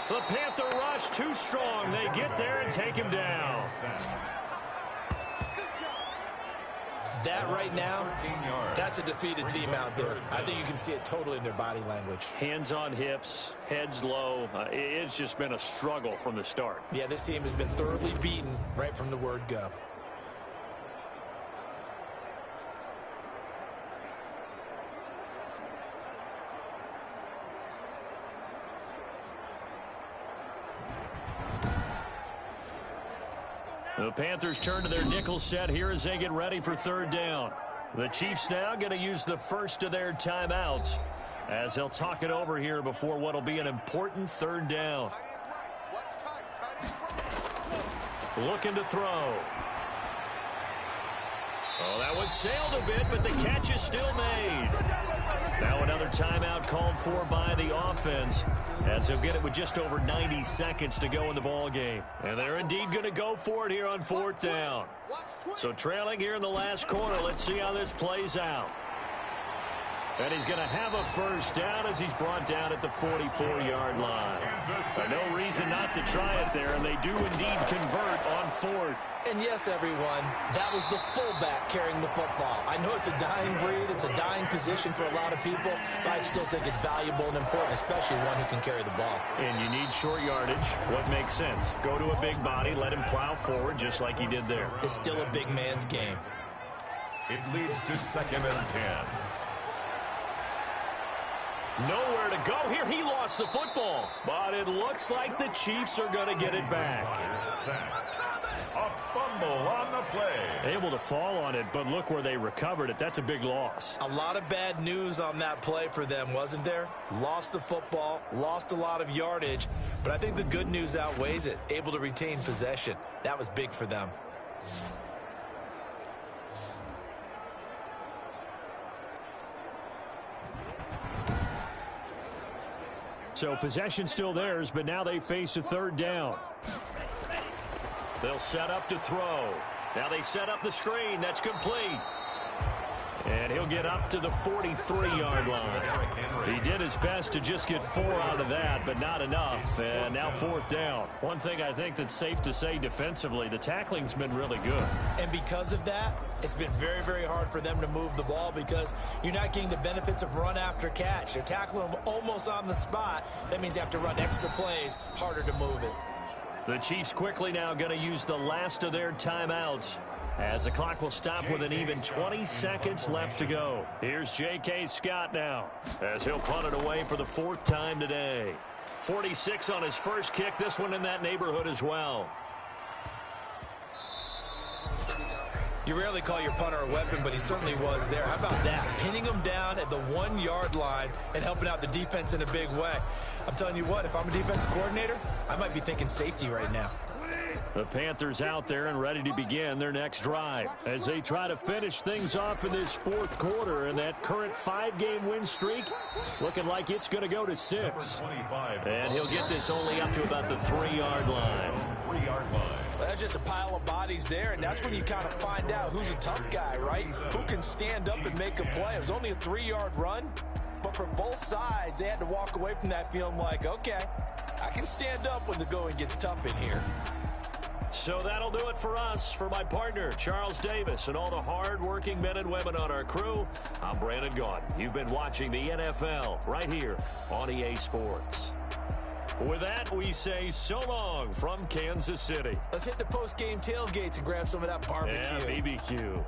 The Panther rush too strong. They get there and take him down. That right now, that's a defeated team out there. I think you can see it totally in their body language. Hands on hips, heads low. It's just been a struggle from the start. Yeah, this team has been thoroughly beaten right from the word go. The Panthers turn to their nickel set here as they get ready for 3rd down. The Chiefs now going to use the first of their timeouts as they'll talk it over here before what will be an important 3rd down. looking to throw. Oh, that one sailed a bit, but the catch is still made. Now another timeout called for by the offense, as he'll get it with just over 90 seconds to go in the ball game. And they're indeed going to go for it here on 4th down. So trailing here in the last quarter, let's see how this plays out. And he's going to have a first down as he's brought down at the 44-yard line. No reason not to try it there, and they do indeed convert on 4th. And yes, everyone, that was the fullback carrying the football. I know it's a dying breed, it's a dying position for a lot of people, but I still think it's valuable and important, especially one who can carry the ball. And you need short yardage. What makes sense? Go to a big body, let him plow forward just like he did there. It's still a big man's game. It leads to 2nd and 10. Nowhere to go here. He lost the football. But it looks like the Chiefs are going to get it back. A fumble on the play. Able to fall on it, but look where they recovered it. That's a big loss. A lot of bad news on that play for them, wasn't there? Lost the football, lost a lot of yardage, but I think the good news outweighs it. Able to retain possession. That was big for them. So possession still theirs, but now they face a 3rd down. They'll set up to throw. Now they set up the screen. That's complete. And he'll get up to the 43-yard line. He did his best to just get 4 out of that, but not enough. And now 4th down. One thing I think that's safe to say defensively, the tackling's been really good. And because of that, it's been very, very hard for them to move the ball because you're not getting the benefits of run after catch. They're tackling them almost on the spot. That means you have to run extra plays, harder to move it. The Chiefs quickly now going to use the last of their timeouts, as the clock will stop with an even 20 seconds left to go. Here's J.K. Scott now, as he'll punt it away for the 4th time today. 46 on his first kick, this one in that neighborhood as well. You rarely call your punter a weapon, but he certainly was there. How about that? Pinning him down at the 1-yard line and helping out the defense in a big way. I'm telling you what, if I'm a defensive coordinator, I might be thinking safety right now. The Panthers out there and ready to begin their next drive as they try to finish things off in this 4th quarter, and that current 5-game win streak looking like it's going to go to 6. And he'll get this only up to about the 3-yard line. That's just a pile of bodies there, and that's when you kind of find out who's a tough guy, right? Who can stand up and make a play. It was only a 3-yard run, but for both sides, they had to walk away from that feeling like, okay, I can stand up when the going gets tough in here. So that'll do it for us. For my partner, Charles Davis, and all the hard-working men and women on our crew, I'm Brandon Gaudin. You've been watching the NFL right here on EA Sports. With that, we say so long from Kansas City. Let's hit the post-game tailgates and grab some of that barbecue. Yeah, BBQ.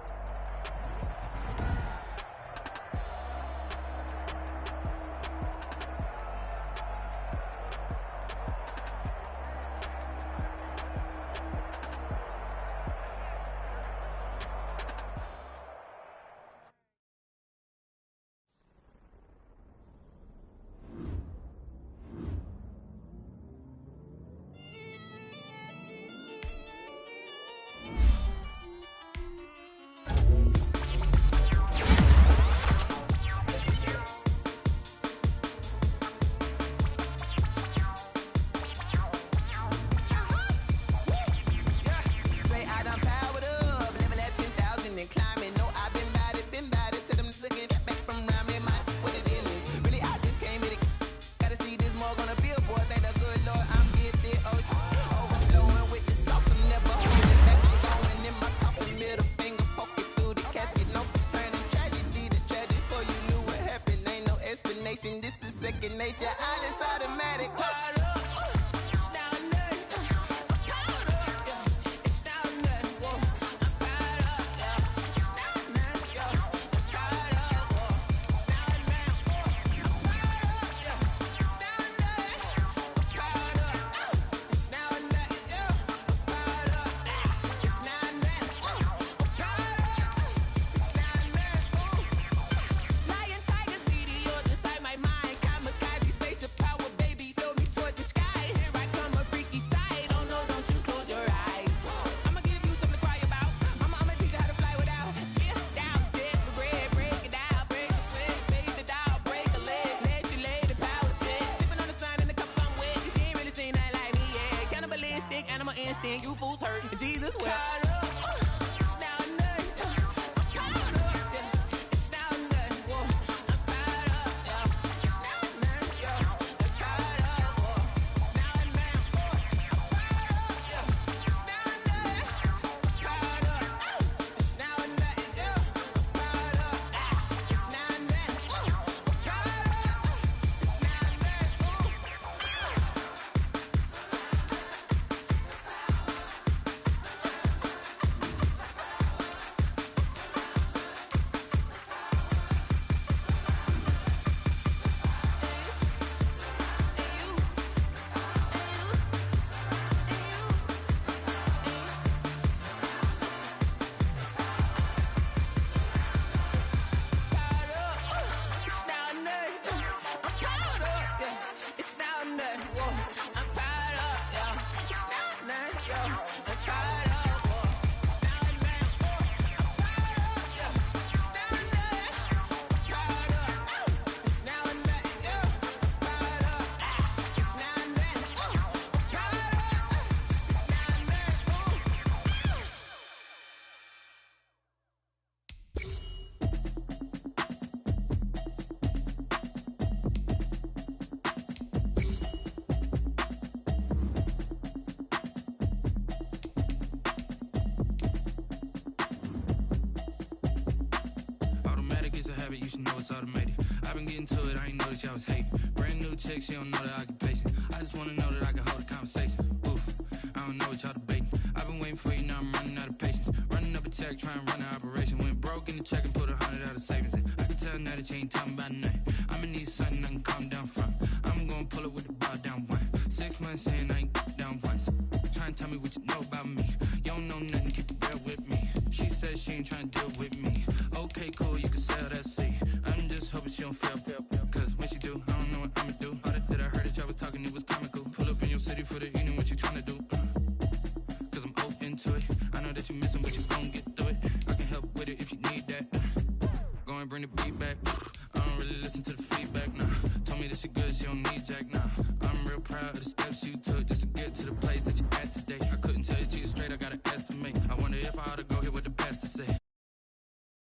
been getting to it, I ain't noticed y'all was hating. Brand new chick, she don't know the occupation. I just wanna know that I can hold a conversation. Oof, I don't know what y'all debating. I've been waiting for you, now I'm running out of patience. Running up a check, trying to run an operation. Went broke in the check and put 100 out of savings in. I can tell now that you ain't talking about nothing. I'ma need something I can calm down from. I'm gonna pull it with the bar down one. 6 months in, I ain't down once. Trying to tell me what you know about me. You don't know nothing, keep it real with me. She said she ain't trying to deal with me. Okay, cool, you can sell that seat. I'm just hoping she don't fail. Cause when she do, I don't know what I'ma do. All that I heard that y'all was talking, it was comical. Pull up in your city for the evening, what you trying to do? Cause I'm open to it. I know that you missing, but you gon' get through it. I can help with it if you need that. Go and bring the beat back. I don't really listen to the feedback, nah. Told me that she good, she don't need jack, nah. I'm real proud of the steps you took just to get to the place that you at today. I couldn't tell you to you straight, I gotta estimate. I wonder if I ought to go here with the best to say.